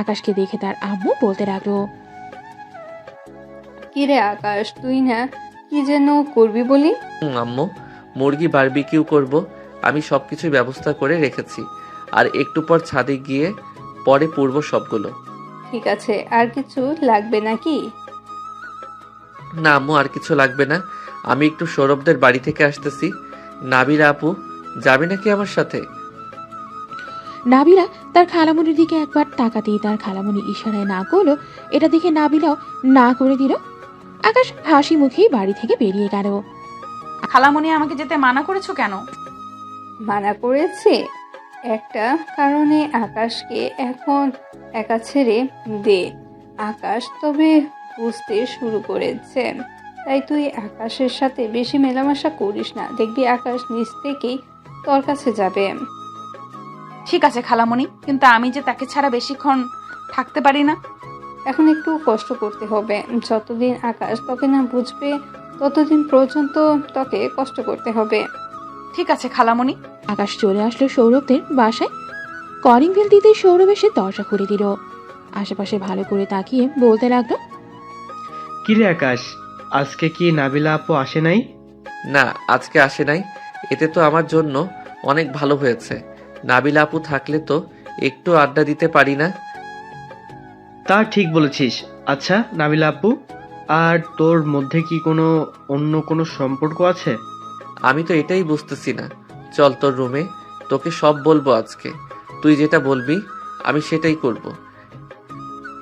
আকাশকে দেখে তার আম্মু বলতে লাগলো, কিরে আকাশ, তুই না কি যেন করবি বলি? আম্মু, মুরগি বারবিকিউ করব, আমি সবকিছুর ব্যবস্থা করে রেখেছি, আর একটু পর ছাদে গিয়ে পরে পূর্ব সবগুলো। ঠিক আছে, আর কিছু লাগবে নাকি? না আম্মু, আর কিছু লাগবে না, আমি একটু সৌরভদের বাড়ি থেকে আসতেছি। নাবিলা আপু যাবে নাকি আমার সাথে? নাবিলা তার খালামণির দিকে একবার তাকাতেই তার খালামণি ইশারায় না করলো। এটা দেখে নাবিলাও না করে দিল। আকাশ হাসি মুখেই বাড়ি থেকে বেরিয়ে গেল। খালামণি আমাকে যেতে মানা করেছো কেন? মানা করেছে একটা কারণে, আকাশকে এখন একা ছেড়ে দে। আকাশ তবে বুঝতে শুরু করেছে, তাই তুই আকাশের সাথে বেশি মেলামেশা করিস না, দেখবি আকাশ নিজ থেকেই তোর কাছে যাবে। ঠিক আছে খালামণি, কিন্তু আমি যে তাকে ছাড়া বেশিক্ষণ থাকতে পারি না। এখন একটু কষ্ট করতে হবে, যতদিন আকাশ তোকে না বুঝবে ততদিন পর্যন্ত তোকে কষ্ট করতে হবে। ঠিক আছে খালামণি। আকাশ চলে আসলো সৌরভদের বাসায়। কলিং বেল দিতেই সৌরভ এসে দরজা খুলে দিল। আশেপাশে ভালো করে তাকিয়ে বলতে লাগলো, কিরে আকাশ, আজকে কি নাবিলা আপু আসে নাই? না, আজকে আসে নাই। এতে তো আমার জন্য অনেক ভালো হয়েছে। নাবিলা আপু থাকলে তো একটু আড্ডা দিতে পারি না। তা ঠিক বলেছিস। আচ্ছা নাবিলা আপু, আর তোর মধ্যে কি অন্য কোনো সম্পর্ক আছে? আমি তো এটাই বুঝতেছি না। চল তোর রুমে, তোকে সব বলবো আজকে। তুই যেটা বলবি আমি সেটাই করব।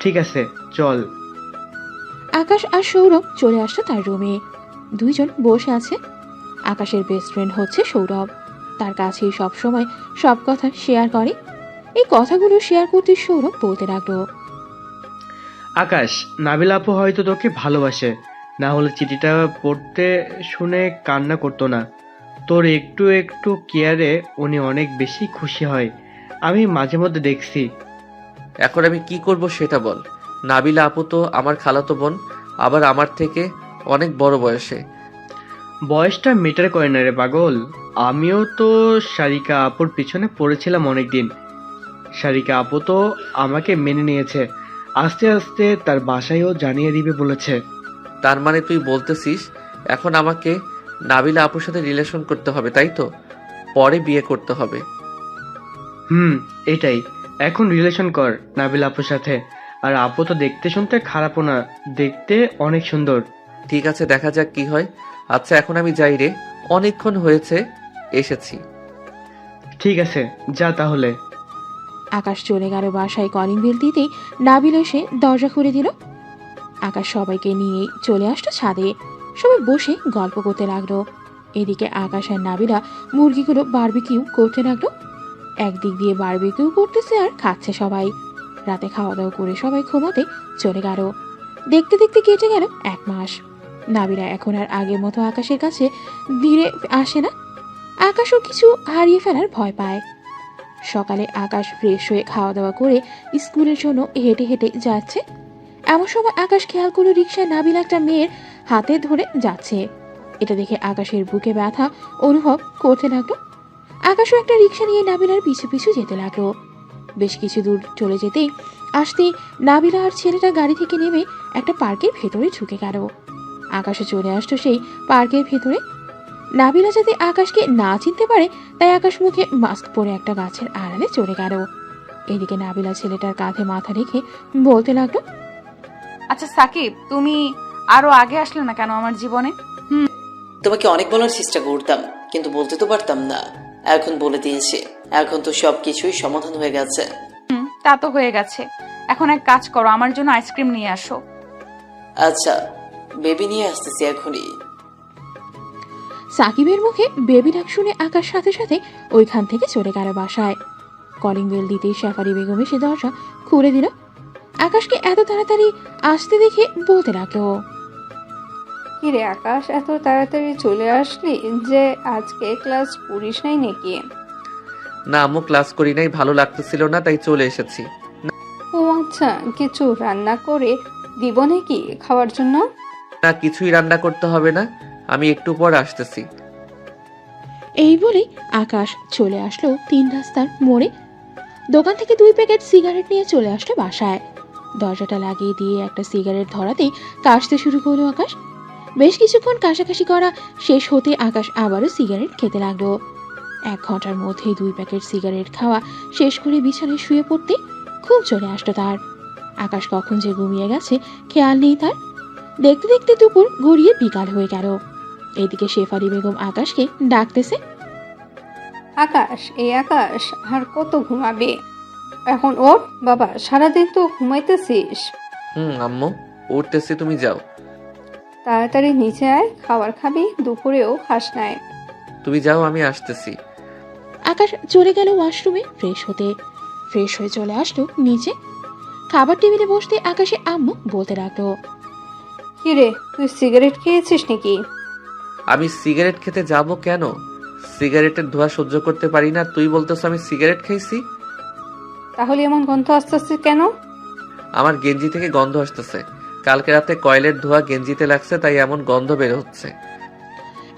ঠিক আছে, চল। আকাশ আর সৌরভ চলে আসলো তার রুমে। দুইজন বসে আছে। আকাশের বেস্ট ফ্রেন্ড হচ্ছে সৌরভ। তার কাছেই সবসময় সব কথা শেয়ার করে। এই কথাগুলো শেয়ার করতে সৌরভ বলতে লাগলো, আকাশ, নাবিলা আপু হয়তো তোকে ভালোবাসে, না হলে চিঠিটা পড়তে শুনে কান্না করতো না। তোর একটু একটু কেয়ারে উনি অনেক বেশি খুশি হয়, আমি মাঝে মধ্যে দেখছি। এখন আমি কি করব সেটা বল। নাবিলা আপু তো আমার খালাতো বোন, আবার আমার থেকে অনেক বড় বয়সে। বয়সটা মেটার করে না রে পাগল। আমিও তো সারিকা আপুর পিছনে পড়েছিলাম অনেকদিন। সারিকা আপু তো আমাকে মেনে নিয়েছে, আস্তে আস্তে তার বাসায়ও জানিয়ে দিবে বলেছে। তার মানে তুই বলতেছিস এখন আমাকে নাবিলা আপুর সাথে রিলেশন করতে হবে, তাই তো? পরে বিয়ে করতে হবে। এটাই। এখন রিলেশন কর নাবিলা আপুর সাথে। আর আপু তো দেখতে শুনতে খারাপও না, দেখতে অনেক সুন্দর। ঠিক আছে, দেখা যাক কি হয়। আচ্ছা এখন আমি যাই রে, অনেকক্ষণ হয়েছে এসেছি। ঠিক আছে, যা তাহলে। আকাশ চলে গেল বাসায়। কলিং বেল দিতেই নাবিল এসে দরজা খুলে দিল। আকাশ সবাইকে নিয়ে চলে আসলো ছাদে। সবাই বসে গল্প করতে লাগলো। এদিকে আকাশ আর নাবিলা মুরগিগুলো বারবিকিউ করতে লাগলো। একদিক দিয়ে বারবিকিউ করতেছে আর খাচ্ছে সবাই। রাতে খাওয়া দাওয়া করে সবাই ঘুমাতে চলে গেল। দেখতে দেখতে কেটে গেল 1 মাস। নাবিলা এখন আর আগের মতো আকাশের কাছে ধীরে আসে না। আকাশও কিছু হারিয়ে ফেলার ভয় পায়। সকালে আকাশ ফ্রেশ হয়ে খাওয়া দাওয়া করে স্কুলের জন্য হেঁটে হেঁটে যাচ্ছে। এমন সময় আকাশ খেয়াল করে রিকশায় নাবিলা একটা মেয়ের হাতে ধরে যাচ্ছে। এটা দেখে আকাশের বুকে ব্যথা অনুভব করতে লাগলো। আকাশও একটা রিকশা নিয়ে নাবিলার পিছু পিছু যেতে লাগলো। বেশ কিছু দূর চলে যেতেই আসতেই নাবিলা আর ছেলেটা গাড়ি থেকে নেমে একটা পার্কের ভেতরে ঢুকে গেল। আকাশও চলে আসতো সেই পার্কের ভেতরে। নাবিলা যাতে আকাশকে না চিনতে পারে তাই আকাশ মুখে মাস্ক পরে একটা গাছের আড়ালে চলে গেল। এদিকে নাবিলা ছেলেটার কাঁধে মাথা রেখে বলতে লাগলো, আচ্ছা সাকিব, তুমি আরো আগে আসলে না কেন আমার জীবনে? তোমাকে অনেক বলার চেষ্টা করতাম, কিন্তু বলতে তো পারতাম না। এখন বলে দিয়েছি, এখন তো সবকিছুই সমাধান হয়ে গেছে। তা তো হয়ে গেছে। এখন এক কাজ করো, আমার জন্য আইসক্রিম নিয়ে আসো। আচ্ছা, বেবি নিয়ে আসতেছি এখনই। সাকিবের মুখে বেবি ডাক শুনে আকাশ সাথে সাথে ওইখান থেকে চলে গেল বাসায়। কলিং বেল দিতেই শেফালি বেগম এসে দরজা খুলে দিল। আকাশকে এত তাড়াতাড়ি আসতে দেখে বলতে লাগলো, কিরে আকাশ, এত তাড়াতাড়ি চলে আসলি যে? আজকে ক্লাস করিস নাই নাকি? না আম্মু, ক্লাস করি নাই, ভালো লাগতেছিল না তাই চলে এসেছি। ও আচ্ছা, কিছু রান্না করে দিব নাকি খাওয়ার জন্য? না, কিছুই রান্না করতে হবে না, আমি একটু পর আসতেছি। এই বলে আকাশ চলে আসলো 3 রাস্তার মোড়ে। দোকান থেকে 2 প্যাকেট সিগারেট নিয়ে চলে আসলো বাসায়। দরজাটা লাগিয়ে দিয়ে একটা সিগারেট ধরাতেই কাশতে শুরু করলো আকাশ। বেশ কিছুক্ষণ কাশাকাশি করা শেষ হতে আকাশ আবারও সিগারেট খেতে লাগলো। 1 ঘন্টার মধ্যেই 2 প্যাকেট সিগারেট খাওয়া শেষ করে বিছানায় শুয়ে পড়তে খুব চলে আসলো তার। আকাশ কখন যে ঘুমিয়ে গেছে খেয়াল নেই তার। দেখতে দেখতে দুপুর গড়িয়ে বিকাল হয়ে গেল। এদিকে শেফালি বেগম আকাশকে ডাকতেছে, আকাশ, এই আকাশ আর কত ঘুমাবে? এখন ওর বাবা, সারাদিন তো ঘুমাইতেছিস। আম্মু উঠতেছি, তুমি যাও। তাড়াতাড়ি নিচে আয়, খাবার খাবি, দুপুরেও খাস নাই। তুমি যাও, আমি আসতেছি। আকাশ চলে গেল ওয়াশরুমে ফ্রেশ হতে। ফ্রেশ হয়ে চলে আসলো নিচে। খাবার টেবিলে বসতে আকাশে আম্মু বলতে লাগলো, কিরে, তুই সিগারেট খেয়েছিস নাকি? আমি সিগারেট খেতে যাব কেন? সিগারেটের ধোঁয়া সহ্য করতে পারি না, তুই বলতেছ আমি সিগারেট খাইছি? তাহলে এমন গন্ধ আসতেছে কেন? আমার গেঞ্জি থেকে গন্ধ আসতেছে। কালকে রাতে কয়লের ধোঁয়া গেঞ্জিতে লাগছে, তাই এমন গন্ধ বের হচ্ছে।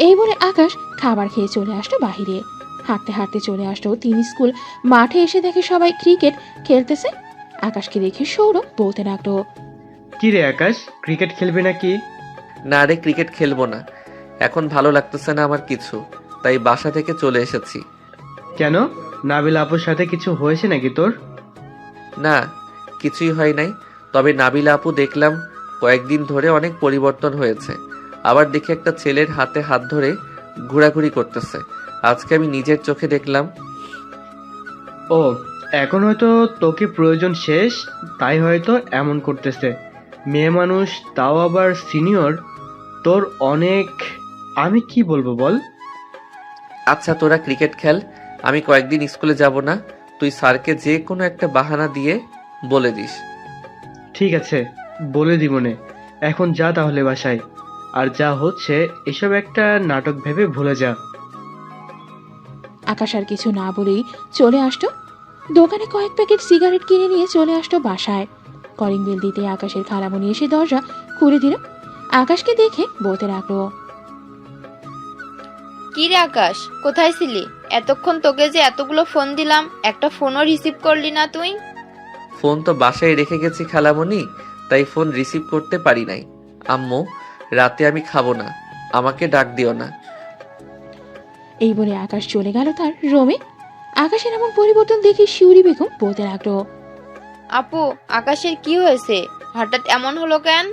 এই বলে আকাশ খাবার খেয়ে চলে আসলো বাহিরে। হাঁটতে হাঁটতে চলে আসলো 3 স্কুল মাঠে। এসে দেখে সবাই ক্রিকেট খেলতেছে। আকাশকে দেখে সৌরভ বলতে লাগলো, কি রে আকাশ, ক্রিকেট খেলবে নাকি? না রে, ক্রিকেট খেলবো না, এখন ভালো লাগতেছে না আমার কিছু, তাই বাসা থেকে চলে এসেছি। কেন, নাবিলা আপুর সাথে কিছু হয়েছে নাকি তোর? না, কিছুই হয় নাই, তবে নাবিলা আপু দেখলাম কয়েকদিন ধরে অনেক পরিবর্তন হয়েছে। আবার দেখি একটা ছেলের হাতে হাত ধরে ঘোরাঘুরি করতেছে। আজকে আমি নিজের চোখে দেখলাম। ও, এখন হয়তো তোকে প্রয়োজন শেষ, তাই হয়তো এমন করতেছে। মেয়ে মানুষ, তাও আবার সিনিয়র, তোর অনেক, আমি কি বলবো বল। আচ্ছা তোরা ক্রিকেট খেল, আমি কয়েকদিন স্কুলে যাব না। তুই স্যারকে যে কোনো একটা বাহানা দিয়ে বলে দিস। ঠিক আছে, বলে দিবনে। এখন যা তাহলে বাসায়। আর যা হচ্ছে এসব একটা নাটক ভেবে ভুলে যা। আকাশ আর কিছু না বলেই চলে আসতো দোকানে। কয়েক প্যাকেট সিগারেট কিনে নিয়ে চলে আসতো বাসায়। কলিং বেল দিতে আকাশের খালামণি এসে দরজা খুলে দিল। আকাশকে দেখে বলতে লাগলো, কি রে আকাশ, কোথায় ছিলি এতক্ষণ? তোকে যে এতগুলো ফোন দিলাম, একটা ফোনও রিসিভ করলি না তুই। ফোন তো বাসায় রেখে গেছি খালামণি, তাই ফোন রিসিভ করতে পারি নাই। আম্মু, রাতে আমি খাবো না, আমাকে ডাক দিও না। এই বলে আকাশ চলে গেল তার রুমে। আকাশের এমন পরিবর্তন দেখে শিউরি বেগম বলতে লাগলো, আপু, আকাশের কি হয়েছে? হঠাৎ এমন হলো কেন?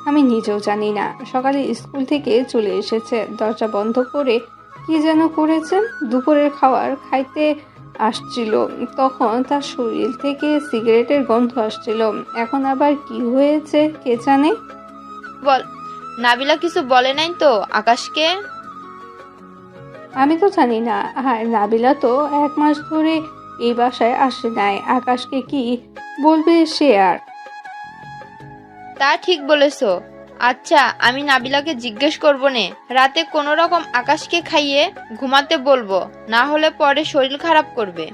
আমি নিজেও জানি না। সকালে স্কুল থেকে চলে এসেছে, দরজা বন্ধ করে কি যেন করেছেন। দুপুরের খাবার খাইতে আসছিল, তখন তার শরীর থেকে সিগারেটের গন্ধ আসছিল। এখন আবার কি হয়েছে কে জানে। বল, নাবিলা কিছু বলে নাই তো আকাশকে? আমি তো জানি না। আর নাবিলা তো 1 মাস ধরে এই বাসায় আসে নাই, আকাশকে কি বলবে সে আর। তা ঠিক বলেছো। আচ্ছা, আমি নাবিলাকে জিজ্ঞেস করবো নে, রাতে কোনো রকম আকাশকে খাইয়ে ঘুমাতে বলবো, না হলে পরে শরীর খারাপ করবে।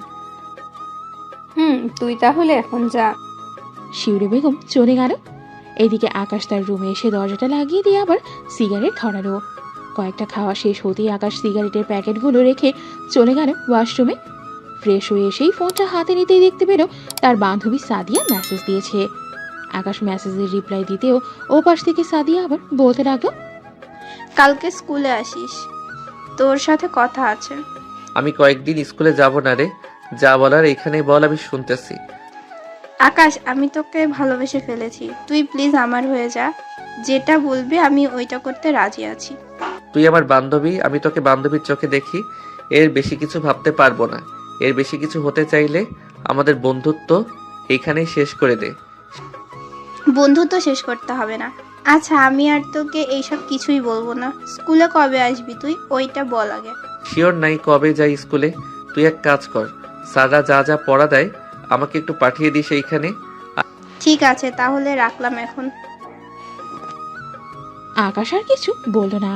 তুই তাহলে এখন যা। শিউরে বেগম চলে গেল। এদিকে আকাশ তার রুমে এসে দরজাটা লাগিয়ে দিয়ে আবার সিগারেট ধরালো। কয়েকটা খাওয়া শেষ হতেই আকাশ সিগারেটের প্যাকেটগুলো রেখে চলে গেল ওয়াশরুমে। ফ্রেশ হয়ে এসেই ফোনটা হাতে নিতেই দেখতে পেল তার বান্ধবী সাদিয়া মেসেজ দিয়েছে। আকাশ মেসেজের রিপ্লাই দিতেও ওপাশ থেকে সাদিয়া আবার বলতে লাগলো, কালকে স্কুলে আসিস, তোর সাথে কথা আছে। আমি কয়েকদিন স্কুলে যাব না রে, যা বলার এখানে বল, আমি শুনতেছি। আকাশ, আমি তোকে ভালোবেসে ফেলেছি, তুই প্লিজ আমার হয়ে যা। যেটা বলবি আমি ওইটা করতে রাজি আছি। তুই আমার বান্ধবী, আমি তোকে বান্ধবীর চোখে দেখি। এর বেশি কিছু ভাবতে পারবো না। এর বেশি কিছু হতে চাইলে আমাদের বন্ধুত্ব এইখানেই শেষ করে দে। বন্ধুত্ব শেষ করতে হবে না। আচ্ছা, আমি আর তোকে এইসব কিছুই বলবো না। স্কুলে কবে আসবি তুই, ওইটা বল আগে। শিওর নাই কবে যাই স্কুলে। তুই এক কাজ কর, স্যাররা যা যা পড়া দেয় আমাকে একটু পাঠিয়ে দিস এইখানে। ঠিক আছে, তাহলে রাখলাম এখন। আকাশ আর কিছু বলল না।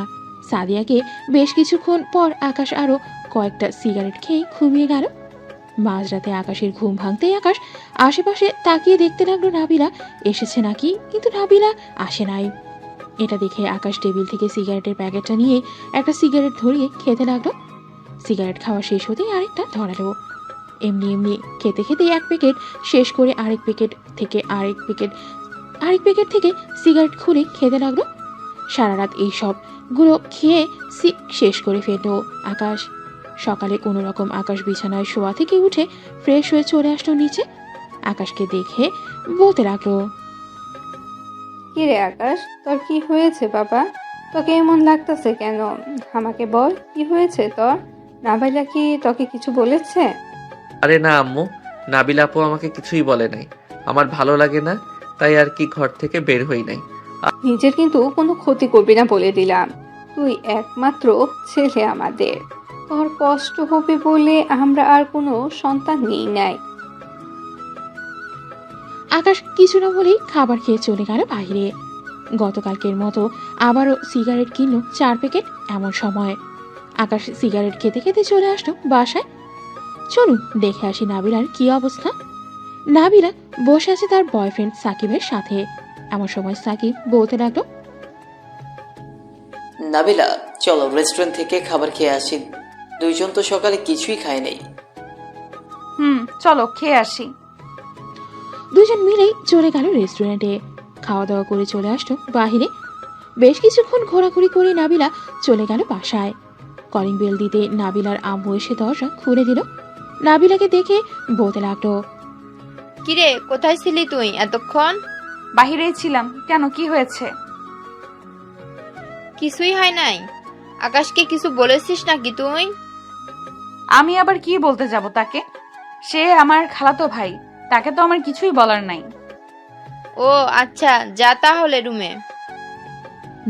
সাদিয়াকে বেশ কিছুক্ষণ পর আকাশ আরো কয়েকটা সিগারেট খেয়ে ঘুমিয়ে গেল। মাঝরাতে আকাশের ঘুম ভাঙতেই আকাশ আশেপাশে তাকিয়ে দেখতে লাগলো নাবিলা এসেছে নাকি, কিন্তু নাবিলা আসে নাই। এটা দেখে আকাশ টেবিল থেকে সিগারেটের প্যাকেটটা নিয়ে একটা সিগারেট ধরিয়ে খেতে লাগলো। সিগারেট খাওয়া শেষ হতেই আরেকটা ধরালো। এমনি এমনি খেতে খেতেই এক প্যাকেট শেষ করে আরেক প্যাকেট থেকে সিগারেট খুলে খেতে লাগলো। সারা রাত এই সবগুলো খেয়ে শেষ করে ফেলল আকাশ। সকালে কোনো রকম আকাশ বিছানায় শোয়া থেকে উঠে ফ্রেশ হয়ে চলে আসলো নিচে। আকাশকে দেখে বলতে লাগলো, কি রে আকাশ, তোর কি হয়েছে বাবা? তোকে এমন লাগতেছে কেন? আমাকে বল, কি হয়েছে তোর? নাবিলা কি তোকে কিছু বলেছে? আরে না আম্মু, নাবিলা আপু আমাকে কিছুই বলে নাই। আমার ভালো লাগে না, তাই আর কি ঘর থেকে বের হই নাই। নিজের কিন্তু কোনো ক্ষতি করবি না বলে দিলাম। তুই একমাত্র ছেলে আমাদের, তোর কষ্ট হবে বলে আমরা আর কোনো সন্তান নেই নাই। আকাশ কিছু না বলেই খাবার খেয়ে চলে গেল বাইরে। গতকালকের মতো আবারও সিগারেট কিনলো 4 প্যাকেট। এমন সময় আকাশ সিগারেট খেতে খেতে চলে আসলো বাসায়। চলুন দেখে আসি নাবিলার কি অবস্থা। নাবিলা বসে আছে তার বয়ফ্রেন্ড সাকিবের সাথে। এমন সময় সাকিব বলতে লাগলো, নাবিলা চলো রেস্টুরেন্ট থেকে খাবার খেয়ে আসি, দুইজন তো সকালে কিছুই খায় নাই। চলো খেয়ে আসি। দুজন মিলেই চলে গেল রেস্টুরেন্টে। খাওয়া দাওয়া করে চলে আসলো বাহিরে। বেশ কিছুক্ষণ ঘোরাঘুরি করে নাবিলা চলে গেল বাসায়। কলিং বেল দিতে নাবিলার আম্মু এসে দরজা খুলে দিল। নাবিলাকে দেখে বলতে লাগলো, কিরে, কোথায় ছিলি তুই এতক্ষণ? বাহিরেই ছিলাম। কেন, কি হয়েছে? কিছুই হয় নাই। আকাশকে কিছু বলেছিস নাকি তুই? আমি আবার কি বলতে যাব তাকে? সে আমার খালাতো ভাই, তাকে তো আমার কিছুই বলার নাই। ও আচ্ছা, যা তাহলে রুমে।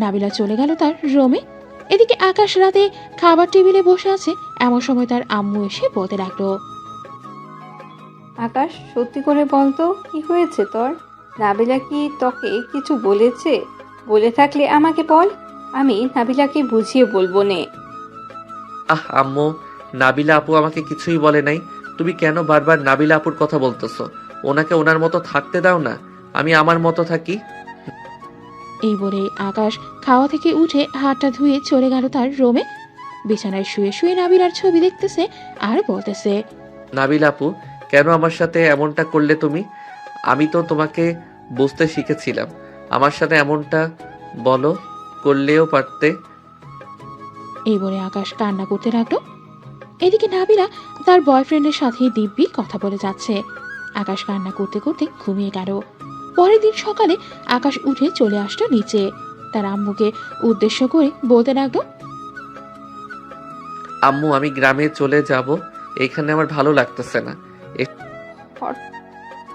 নাবিলা চলে গেল তার রুমে। এদিকে আকাশ রাতে খাবার টেবিলে বসে আছে। এমন সময় তার আম্মু এসে বলতে লাগলো, আকাশ, সত্যি করে বলতো কি হয়েছে তোর? নাবিলা কি তোকে কিছু বলেছে? বলে থাকলে আমাকে বল, আমি নাবিলাকে বুঝিয়ে বলবো নে। আম্মু, নাবিলা আপু আমাকে কিছুই বলে নাই। তুমি কেন বারবার নাবিলা আপুর কথা বলতেছো? ওনাকে ওনার মতো থাকতে দাও না, আমি আমার মতো থাকি। এই বলে আকাশ খাওয়া থেকে উঠে হাতটা ধুয়ে চলে গেল তার রুমে। বিছানায় শুয়ে শুয়ে নাবিলার ছবি দেখতেছে আর বলতেছে, নাবিলা আপু, কেন আমার সাথে এমনটা করলে তুমি? আমি তো তোমাকে বুঝতে শিখেছিলাম। আমার সাথে এমনটা বলো করলেও পারতে। এই বলে আকাশ কান্না করতে লাগলো। এদিকে নাবিলা তার বয়ফ্রেন্ডের সাথে দিব্যি কথা বলে যাচ্ছে। আকাশ কান্না করতে করতে ঘুমিয়ে গেল। পরের দিন সকালে আকাশ উঠে চলে আসতো নিচে। তার আম্মুকে উদ্দেশ্য করে বলতে লাগলো, আম্মু আমি গ্রামে চলে যাব, এখানে আমার ভালো লাগতেছে না।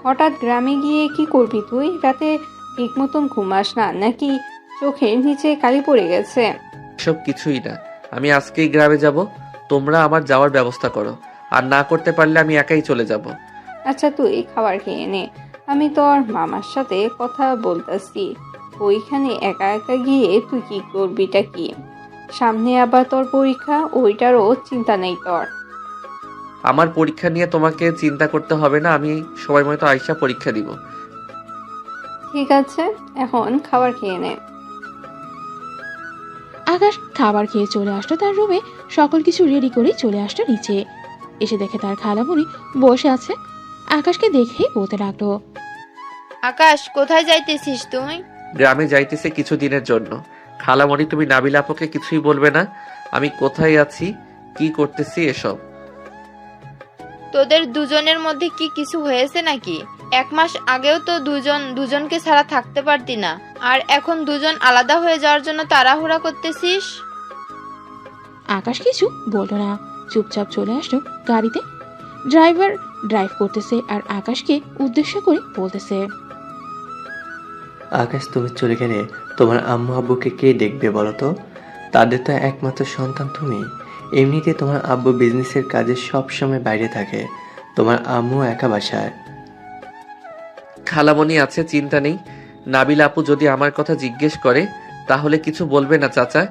হঠাৎ গ্রামে গিয়ে কি করবি তুই? রাতে ঠিক মতন ঘুমাস না নাকি চোখের নিচে কালি পড়ে গেছে? এসব কিছুই না, আমি আজকেই গ্রামে যাব। তোমরা আমার যাওয়ার ব্যবস্থা করো, আর না করতে পারলে আমি একাই চলে যাব। আচ্ছা তুই খাবার খেয়ে নে, আমি তোর মামার সাথে কথা বলতেছি। ওইখানে একা একা গিয়ে তুই কি করবিটা কি? সামনে আবার তোর পরীক্ষা, ওইটারও চিন্তা নেই তোর। আমার পরীক্ষা নিয়ে তোমাকে চিন্তা করতে হবে না, আমি সময় মতো আইসা পরীক্ষা দিব। ঠিক আছে, এখন খাবার খেয়ে নে। আকাশ খাবার খেয়ে চলে আসতো তার রুমে। সকল কিছু রেডি করে চলে আসতো নিচে। এসে দেখে তার খালামণি বসে আছে। আকাশকে দেখেই বলতে লাগলো, আকাশ কোথায় যাইতেছিস তুই? গ্রামে যাইতেছে কিছুদিনের জন্য। খালামণি তুমি নাবিলা আপুকে কিছুই বলবে না আমি কোথায় আছি, কি করতেছি এসব। তোদের দুজনের মধ্যে কি কিছু হয়েছে নাকি? 1 মাস আগেও তো দুজনকে ছাড়া থাকতে পারতি না, আর এখন দুজন আলাদা হয়ে যাওয়ার জন্য তাড়াহুড়া করতেছিস। আকাশ কিছু বলল না, চুপচাপ চলে আসলো গাড়িতে। ড্রাইভার ড্রাইভ করতেছে আর আকাশকে উদ্দেশ্য করে বলতেছে, আকাশ তুমি চলে গেলে তোমার আম্মু আব্বুকে কে দেখবে বলো তো? তাদের তো একমাত্র সন্তান তুমি। এমনিতে তোমার আব্বু বিজনেসের কাজে সব সময় বাইরে থাকে, তোমার আম্মু একা বাসায়। খালামণি আছে, চিন্তা নেই। নাবিলা আপু যদি আমার কথা জিজ্ঞেস করে তাহলে কিছু বলবে না চাচা।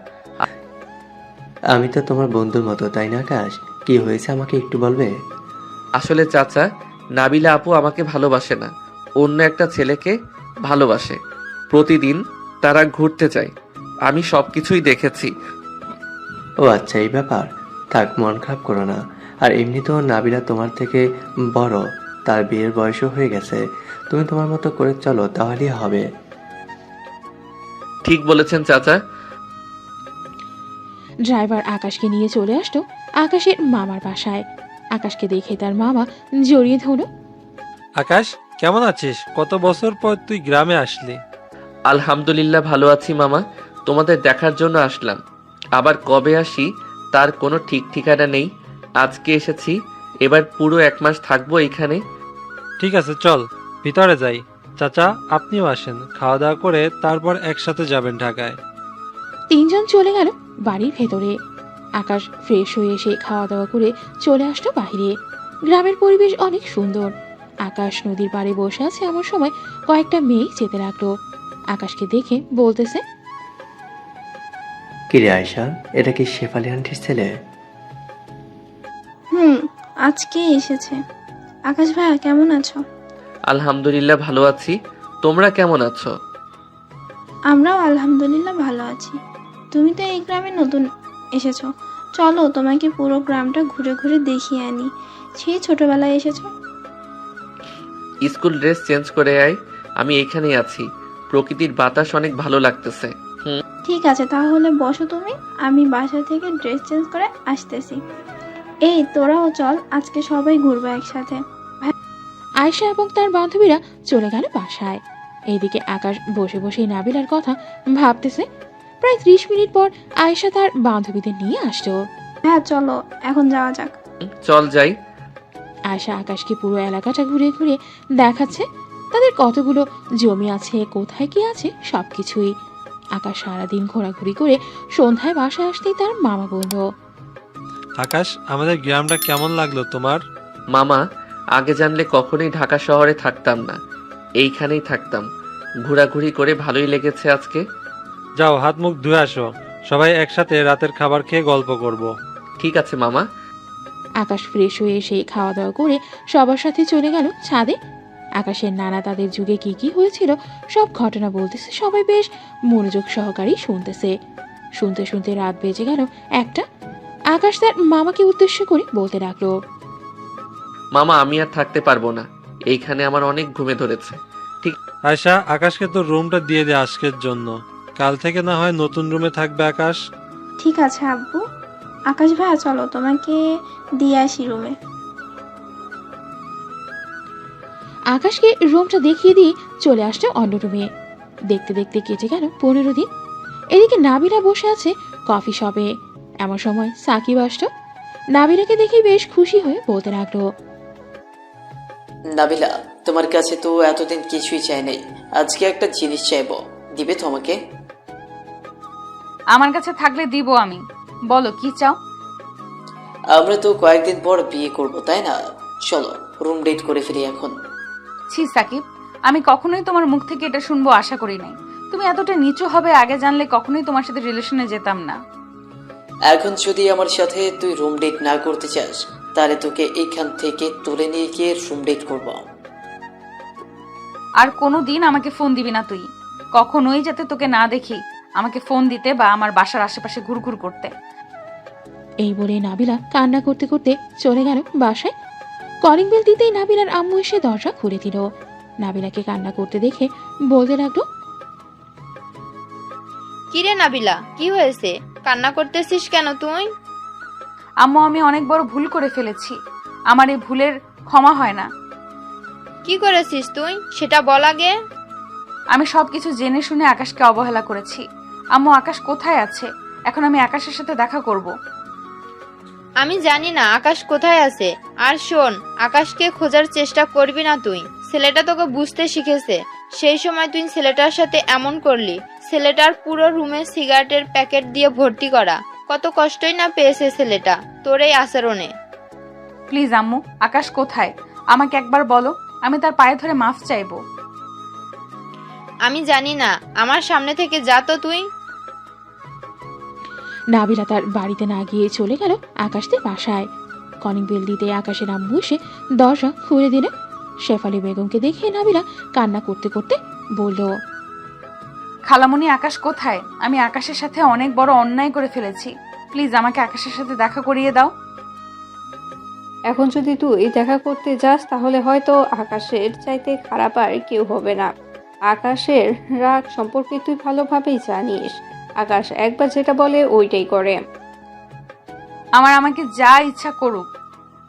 আমি তো তোমার বন্ধুর মতো, তাই না আকাশ? কি হয়েছে আমাকে একটু বলবে? আসলে চাচা, নাবিলা আপু আমাকে ভালোবাসে না, অন্য একটা ছেলেকে ভালোবাসে। প্রতিদিন তারা ঘুরতে যায়, আমি সবকিছুই দেখেছি। ও আচ্ছা, এই ব্যাপার। থাক, মন খারাপ করো না। আর এমনিতেও নাবিলা তোমার থেকে বড়, তার বিয়ের বয়সও হয়ে গেছে। তুমি তোমার মতো করে চলো, তাহলেই হবে। ঠিক বলেছেন চাচা। ড্রাইভার আকাশকে নিয়ে চলে আসতো আকাশের মামার বাসায়। আকাশকে দেখে তার মামা জড়িয়ে ধরল। আকাশ, কেমন আছিস? কত বছর পর তুই গ্রামে আসলি। আলহামদুলিল্লাহ ভালো আছি মামা, তোমাদের দেখার জন্য আসলাম। আবার কবে আসি তার কোনো ঠিক ঠিকানা নেই। আজকে এসেছি, এবার পুরো 1 মাস থাকবো এখানে। ঠিক আছে, চল ভিতরে যাই। চাচা আপনিও আসেন, খাওয়া দাওয়া করে তারপর একসাথে যাবেন ঢাকায়। তিনজন চলে গেল বাড়ির ভেতরে। আকাশ ফ্রেশ হয়ে এসে খাওয়া দাওয়া করে চলে আসতো বাইরে। গ্রামের পরিবেশ অনেক সুন্দর। আকাশ নদীর পাড়ে বসে আছে এমন সময় কয়েকটা মেয়ে যেতে লাগলো। আকাশকে দেখে বলতেছে, কিরে আয়শা, এটা কি শেফালি আন্টির ছেলে? আজকে এসেছে। আকাশ ভাইয়া কেমন আছো? আলহামদুলিল্লাহ ভালো আছি, তোমরা কেমন আছো? আমরাও আলহামদুলিল্লাহ ভালো আছি। তুমি তো এই গ্রামে নতুন এসেছো, চলো তোমাকে পুরো গ্রামটা ঘুরে ঘুরে দেখিয়ে আনি। সেই ছোটবেলায় এসেছো। স্কুল ড্রেস চেঞ্জ করে আয়, আমি এখানেই আছি। প্রকৃতির বাতাস অনেক ভালো লাগতেছে। ঠিক আছে, তাহলে বসো তুমি, আমি বাসা থেকে ড্রেস চেঞ্জ করে আসতেছি। এই তোরাও চল, আজকে সবাই ঘুরবো একসাথে। আয়েশা এবং তার বান্ধবীরা চলে গেল বাসায়। এইদিকে আকাশ বসে বসে নাবিলার কথা ভাবতেছে। প্রায় 30 মিনিট পর আয়েশা তার বান্ধবীদের নিয়ে আসলো। হ্যাঁ চলো এখন যাওয়া যাক। চল যাই। আয়েশা আকাশকে পুরো এলাকাটা ঘুরে ঘুরে দেখাচ্ছে। তাদের কতগুলো জমি আছে, কোথায় কি আছে সবকিছুই। আকাশ সারাদিন ঘোরাঘুরি করে সন্ধ্যায় বাসায় আসতেই তার মামা বলল, আকাশ, আমাদের গ্রামটা কেমন লাগলো তোমার? মামা, আগে জানলে কখনোই ঢাকা শহরে থাকতাম না, এইখানেই থাকতাম। ঘোরাঘুরি করে ভালোই লেগেছে আজকে। যাও হাত মুখ ধুয়ে আসো, সবাই একসাথে রাতের খাবার খেয়ে গল্প করব। ঠিক আছে মামা। আকাশ ফ্রেশ হয়ে এসে খাওয়া দাওয়া করে সবার সাথে চলে গেল ছাদে। আকাশের নানা তাদের যুগে কি কি হয়েছিল সব ঘটনা বলতেছে। সবাই বেশ মনোযোগ সহকারেই শুনতেছে। শুনতে শুনতে রাত বেজে গেল 1টা। আকাশ তার মামাকে উদ্দেশ্য করে বলতে লাগলো, মামা আমি আর থাকতে পারবো না, এইখানে আমার অনেক ঘুমে ধরেছে। আয়শা, আকাশকে তো রুমটা দিয়ে দে আজকের জন্য, কাল থেকে না হয় নতুন রুমে থাকবে আকাশ। ঠিক আছে আব্বু। আকাশ ভাইয়া চলো তোমাকে দিয়ে আসি রুমে। আকাশকে রুমটা দেখিয়ে দিয়ে চলে আসছে অন্য রুমে। দেখতে দেখতে কেটে গেল 15 দিন। এদিকে নাবিলা বসে আছে কফি শপে। এমন সময় সাকিব আসলো। নাবিলাকে দেখে বেশ খুশি হয়ে বলতে লাগলো, নাবিলা, তোমার কাছে তো এতদিন কিছুই চাই নাই, আজকে একটা জিনিস চাইবো, দিবে তো আমাকে? আমার কাছে থাকলে দিব আমি। বলো কি চাও? আমরা তো কয়েকদিন পর বিয়ে করব, তাই না? চলো রুম ডেট করে ফিরি এখন। ছি সাকিব, আমি কখনোই তোমার মুখ থেকে এটা শুনবো আশা করি নাই। তুমি এতটা নিচু হবে আগে জানলে কখনোই তোমার সাথে রিলেশনে যেতাম না। এখন যদি আমার সাথে তুই রুম ডেট না করতে চাস, তাহলে তোকে এইখান থেকে তুলে নিয়ে গিয়ে রুম ডেট করবো। আর কোনো দিন আমাকে ফোন দিবি না তুই। কখনোই যাতে তোকে না দেখি আমাকে ফোন দিতে বা আমার বাসার আশেপাশে ঘুরঘুর করতে। এই বলে নাবিলা কান্না করতে করতে চলে গেল বাসায়। কলিং বেল দিতেই নাবিলার আম্মু এসে দরজা খুলে দিল। নাবিলাকে কান্না করতে দেখে বলতে লাগলো, কিরে নাবিলা, কি হয়েছে? কান্না করতেছিস কেন তুই? আম্মু, আমি অনেক বড় ভুল করে ফেলেছি। আমার এই ভুলের ক্ষমা হয় না। কি করেছিস তুই সেটা বল আগে। আমি সবকিছু জেনে শুনে আকাশকে অবহেলা করেছি। আম্মু, আকাশ কোথায় আছে? এখন আমি আকাশের সাথে দেখা করব। আমি জানি না আকাশ কোথায় আছে। আর শোন, আকাশকে খোঁজার চেষ্টা করবি না তুই। ছেলেটা তোকে বুঝতে শিখেছে। সেই সময় তুই ছেলেটার সাথে এমন করলি। ছেলেটার পুরো রুমে সিগারেটের প্যাকেট দিয়ে ভর্তি করা। কত কষ্টই না পেয়েছে ছেলেটা তোর এই আচরণে। প্লিজ আম্মু, আকাশ কোথায় আমাকে একবার বলো। আমি তার পায়ে ধরে মাফ চাইবো। আমি জানি না, আমার সামনে থেকে যা তো তুই। নাবিলা তার বাড়িতে না গিয়ে চলে গেল আকাশদের বাসায়। কলিং বেল দিতে আকাশের আম্মু এসে দরজা খুলে দিল। শেফালি বেগমকে দেখে নাবিলা কান্না করতে করতে বলল, খালামণি, আকাশ কোথায়? আমি আকাশের সাথে অনেক বড় অন্যায় করে ফেলেছি। প্লিজ আমাকে আকাশের সাথে দেখা করিয়ে দাও। এখন যদি তুই দেখা করতে যাস তাহলে হয়তো আকাশের চাইতে খারাপ আর কেউ হবে না। আকাশের রাগ সম্পর্কে তুই ভালোভাবেই জানিস। আকাশ একবার যেটা বলে ওইটাই করে। আমাকে যা ইচ্ছা করুক,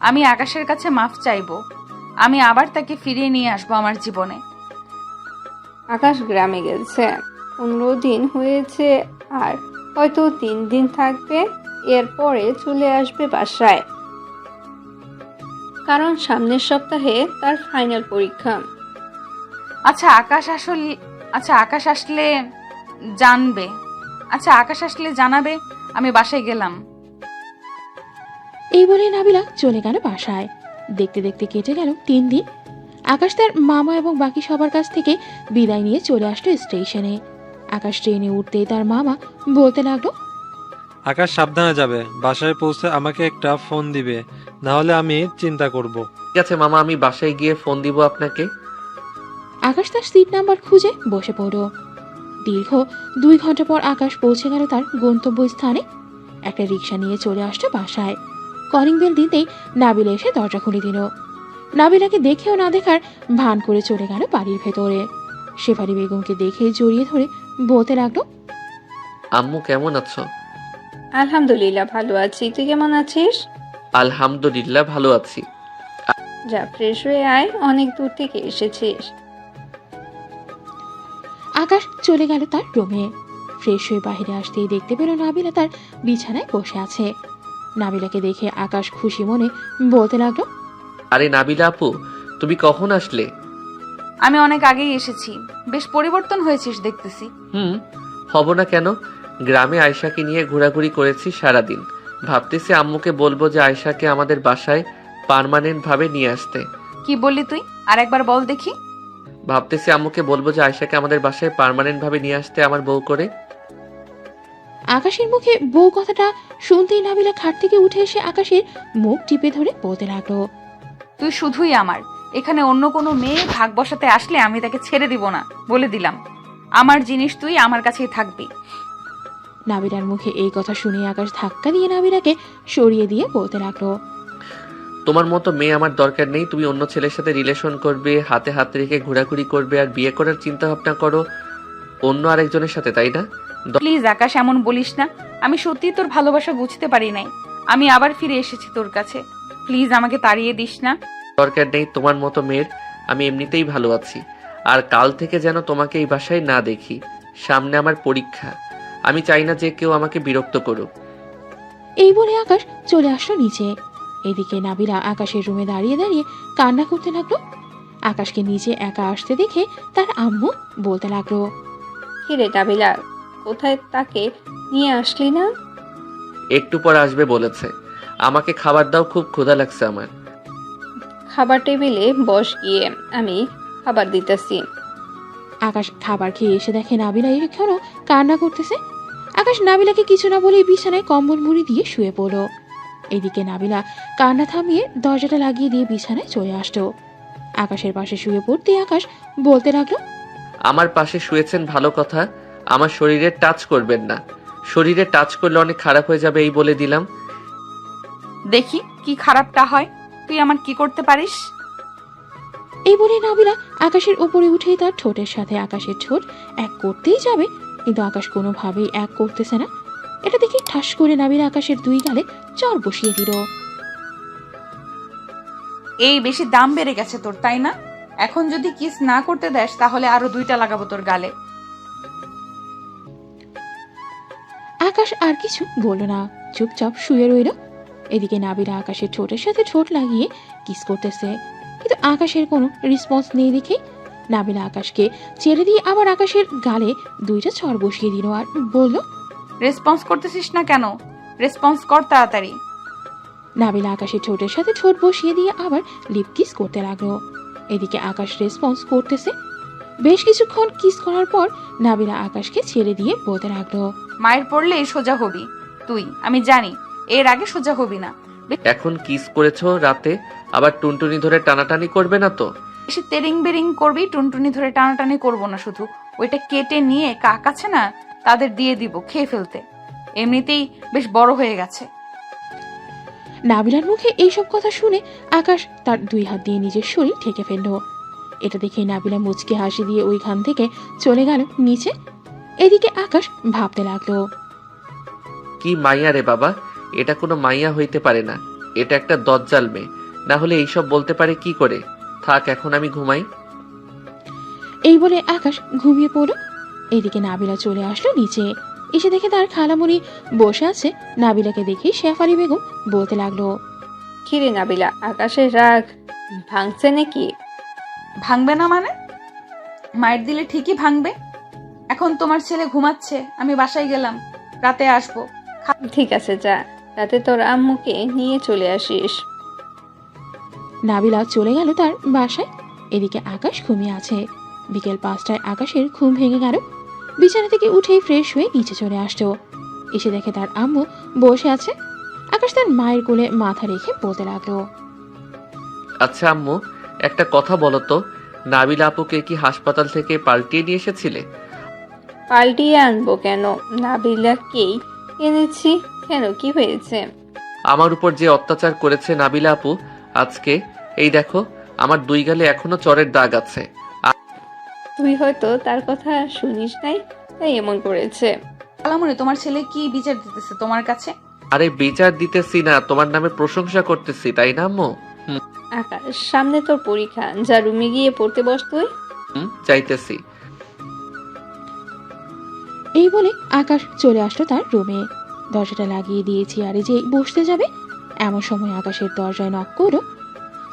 আমি আকাশের কাছে মাফ চাইবো। আমি আবার তাকে ফিরিয়ে নিয়ে আসবো আমার জীবনে। আকাশ গ্রামে গেছে, 15 দিন হয়েছে, আর হয়তো 3 দিন থাকবে। এরপরে চলে আসবে বাসায়, কারণ সামনের সপ্তাহে তার ফাইনাল পরীক্ষা। আচ্ছা আকাশ আসলে জানবে। আকাশ আসলে জানাবে। আমি বাসায় গেলাম। এই বলে নাবিলা চলে গেল বাসায়। দেখতে দেখতে কেটে গেল 3 দিন। আকাশ তার মামা এবং বাকি সবার কাছ থেকে বিদায় নিয়ে চলে আসলো স্টেশনে। আকাশ ট্রেনে উঠতেই তার মামা বলতে লাগলো, আকাশ সাবধানে যাবে। বাসায় পৌঁছে আমাকে একটা ফোন দিবে, না হলে আমি চিন্তা করব। ঠিক আছে মামা, আমি বাসায় গিয়ে ফোন দিব আপনাকে। আকাশ তার সিট নাম্বার খুঁজে বসে পড়ল। দীর্ঘ 2 ঘন্টা পর আকাশ পৌঁছে গেল তার গন্তব্যস্থানে। একটা রিক্সা নিয়ে চলে আসলো বাসায়। কলিং বেল দিতেই নাবিলা এসে দরজা খুলে দিল। নাবিলাকে দেখেও না দেখার ভান করে চলে গেল বাড়ির ভেতরে। শেফালি বেগমকে দেখে জড়িয়ে ধরে বলতে লাগলো, আম্মু কেমন আছো? আলহামদুলিল্লাহ ভালো আছি, তুই কেমন আছিস? আলহামদুলিল্লাহ ভালো আছি। যা ফ্রেশ হয়ে আয়, অনেক দূর থেকে এসেছিস। আকাশ চলে গেল তার রুমে। ফ্রেশ হয়ে বাইরে আসতেই দেখতে পেল নাবিলা তার বিছানায় বসে আছে। নাবিলাকে দেখে আকাশ খুশি মনে বলতে লাগলো, আরে নাবিলা আপু, তুমি কখন আসলে? আমি অনেক আগেই এসেছি। বেশ পরিবর্তন হয়েছিস দেখতেছি। হব না কেন? গ্রামে আয়শাকে নিয়ে ঘোরাঘুরি করেছি সারাদিন। ভাবতেছি আম্মুকে বলবো যে আয়শাকে আমাদের বাসায় পার্মানেন্ট ভাবে নিয়ে আসতে। কি বললি তুই? আর একবার বল দেখি। ভাবতেছি আম্মুকে বলবো যে আয়শাকে আমাদের বাসায় পার্মানেন্ট ভাবে নিয়ে আসতে আমার বউ করে। আকাশের মুখে বউ কথাটা শুনতেই নাবিলা খাট থেকে উঠে এসে আকাশের মুখ টিপে ধরে বলতে লাগলো, তুই শুধুই আমার। এখানে অন্য কোনো মেয়ে ভাগ বসাতে আসলে আমি তাকে ছেড়ে দিব না, বলে দিলাম। আমার জিনিস তুই আমার কাছেই থাকবি। নাবিলার মুখে এই কথা শুনে আকাশ ধাক্কা দিয়ে নাবিলাকে সরিয়ে দিয়ে বলতে লাগলো, তোমার মতো মেয়ে আমার দরকার নেই। তুমি অন্য ছেলের সাথে রিলেশন করবে, হাতে হাত রেখে ঘোরাঘুরি করবে, আর বিয়ে করার চিন্তা ভাবনা করো অন্য আরেকজনের সাথে, তাই না? প্লিজ আকাশ, এমন বলিস না। আমি সত্যি তোর ভালোবাসা বুঝতে পারি নাই। আমি আবার ফিরে এসেছি তোর কাছে। প্লিজ আমাকে তাড়িয়ে দিস না। দরকার নেই তোমার মতো মেয়ের। আমি এমনিতেই ভালো আছি। আর কাল থেকে যেন তোমাকে এই বাসায় না দেখি। সামনে আমার পরীক্ষা। আমি চাই না যে কেউ আমাকে বিরক্ত করুক। এই বলে আকাশ চলে আসলো নিচে। এদিকে নাবিলা আকাশের রুমে দাঁড়িয়ে দাঁড়িয়ে কান্না করতে লাগলো। আকাশকে নিচে একা আসতে দেখে তার আম্মু বলতে লাগলো, কিরে নাবিলা, কোথায় তাকে নিয়ে আসলি না? একটু পর আসবে বলেছে। আমাকে খাবার দাও, খুব ক্ষুধা লাগছে আমার। খাবার টেবিলে বস গিয়ে, আমি খাবার দিতেছি। আকাশ খাবার খেয়ে এসে দেখে নাবিলা এখনো কান্না করতেছে। আকাশ নাবিলাকে কিছু না বলে বিছানায় কম্বল মুড়ি দিয়ে শুয়ে পড়ল। এদিকে নাবিলা কান্না থামিয়ে দরজাটা লাগিয়ে দিয়ে বিছানায় চলে আসতো। আকাশের পাশে শুয়ে পড়তে আকাশ বলতে লাগলো, আমার পাশে শুয়েছেন ভালো কথা, আমার শরীরে টাচ করবেন না। শরীরে টাচ করলে অনেক খারাপ হয়ে যাবে, এই বলে দিলাম। দেখি কি খারাপটা হয়, তুই আমার কি করতে পারিস? এই বলে নাবিলা আকাশের উপরে উঠে তার ঠোঁটের সাথে আকাশের ঠোঁট এক করতেই যাবে, কিন্তু আকাশ কোনোভাবেই এক করতেছে না। এটা দেখে ঠাস করে নাবিলা আকাশের দুই গালে চর বসিয়ে দিল। এই বেশি দাম বেড়ে গেছে তোর, তাই না? এখন যদি কিস না করতে দেস তাহলে আরো 2টা লাগাবো তোর গালে। আকাশ আর কিছু বলল না, চুপচাপ শুয়ে রইল। এদিকে নাবিলা আকাশের ঠোঁটের সাথে ঠোঁট লাগিয়ে কিস করতেছে, কিন্তু আকাশের কোনো রেসপন্স নেই দেখে নাবিলা আকাশকে ছেড়ে দিয়ে আবার আকাশের গালে 2টা চর বসিয়ে দিল আর বলল, রেসপন্স করতেছিস না কেন? রেসপন্স কর তাড়াতাড়ি। নাবিলা আকাশের ঠোঁটের সাথে ঠোঁট বসিয়ে দিয়ে আবার লিপ কিস করতে লাগলো। এদিকে আকাশ রেসপন্স করতেছে। বেশ কিছুক্ষণ কিস করার পর নাবিলা আকাশকে ছেড়ে দিয়ে বলতে লাগলো, মায়ের পড়লেই সোজা হবি তুই, আমি জানি। এর আগে সোজা হবি না। এখন কিস করেছো রাতে, আবার টুনটুনি ধরে টানাটানি করবে না তো? বেশি তেরিং বেরিং করবি, টুনটুনি ধরে টানাটানি করবো না, শুধু ওইটা কেটে নিয়ে কাক আছে না, তাদের দিয়ে দিব খেয়ে ফেলতে। এমনিতেই বেশ বড় হয়ে গেছে। নাবিলার মুখে এইসব কথা শুনে আকাশ তার 2 হাত দিয়ে নিজের শরীর ঢেকে ফেলল। এটা দেখে নাবিলা মুচকে হাসি দিয়ে ওইখান থেকে চলে গেল নিচে। এদিকে আকাশ ভাবতে লাগলো, কি মাইয়া রে বাবা, এটা কোনো মাইয়া হইতে পারে না। এটা একটা দজ্জাল মেয়ে, না হলে এইসব বলতে পারে কি করে? থাক, এখন আমি ঘুমাই। এই বলে আকাশ ঘুমিয়ে পড়ল। এদিকে নাবিলা চলে আসলো নিচে। এসে দেখে তার খালামণি বসে আছে। নাবিলাকে দেখে শেফালি বেগম বলতে লাগলো, কিরে নাবিলা, আকাশের রাগ ভাঙছে নাকি? ভাঙবে না মানে? মায়ের দিলে ঠিকই ভাঙবে। এখন তোমার ছেলে ঘুমাচ্ছে, আমি বাসায় গেলাম, রাতে আসবো। ঠিক আছে যা, রাতে তোর আম্মুকে নিয়ে চলে আসিস। নাবিলা চলে গেল তার বাসায়। এদিকে আকাশ ঘুমিয়ে আছে। বিকেল 5টায় আকাশের ঘুম ভেঙে গেল। বিছানা থেকে উঠেই ফ্রেশ হয়ে নিচে চলে আসতো। এসে দেখে তার আম্মু বসে আছে। আকাশ তার মায়ের কোলে মাথা রেখে বলতে লাগলো, আচ্ছা আম্মু, একটা কথা বলো তো, নাবিলা আপুকে কি হাসপাতাল থেকে পাল্টিয়ে নিয়ে এসেছিলে? পাল্টিয়ে আনবো কেন? নাবিলাকেই এনেছি। কেন, কি হয়েছে? আমার উপর যে অত্যাচার করেছে নাবিলা আপু, আজকে এই দেখো আমার 2 গালে এখনো চরের দাগ আছে। তুই হয়তো তার কথা শুনিস নাই, তাই এমন করেছে। খালামণি, তোমার ছেলে কি বিচার দিতেছে তোমার কাছে? আরে বিচার দিতেছি না, তোমার নামে প্রশংসা করতেছি, তাই না আম্মু? আকাশ, সামনে তোর পরীক্ষা, যা রুমে গিয়ে পড়তে বস তুই। চাইতেছি। এই বলে আকাশ চলে আসলো তার রুমে। দরজাটা লাগিয়ে দিয়ে চেয়ারে যে বসতে যাবে, এমন সময় আকাশের দরজায় নক করলো।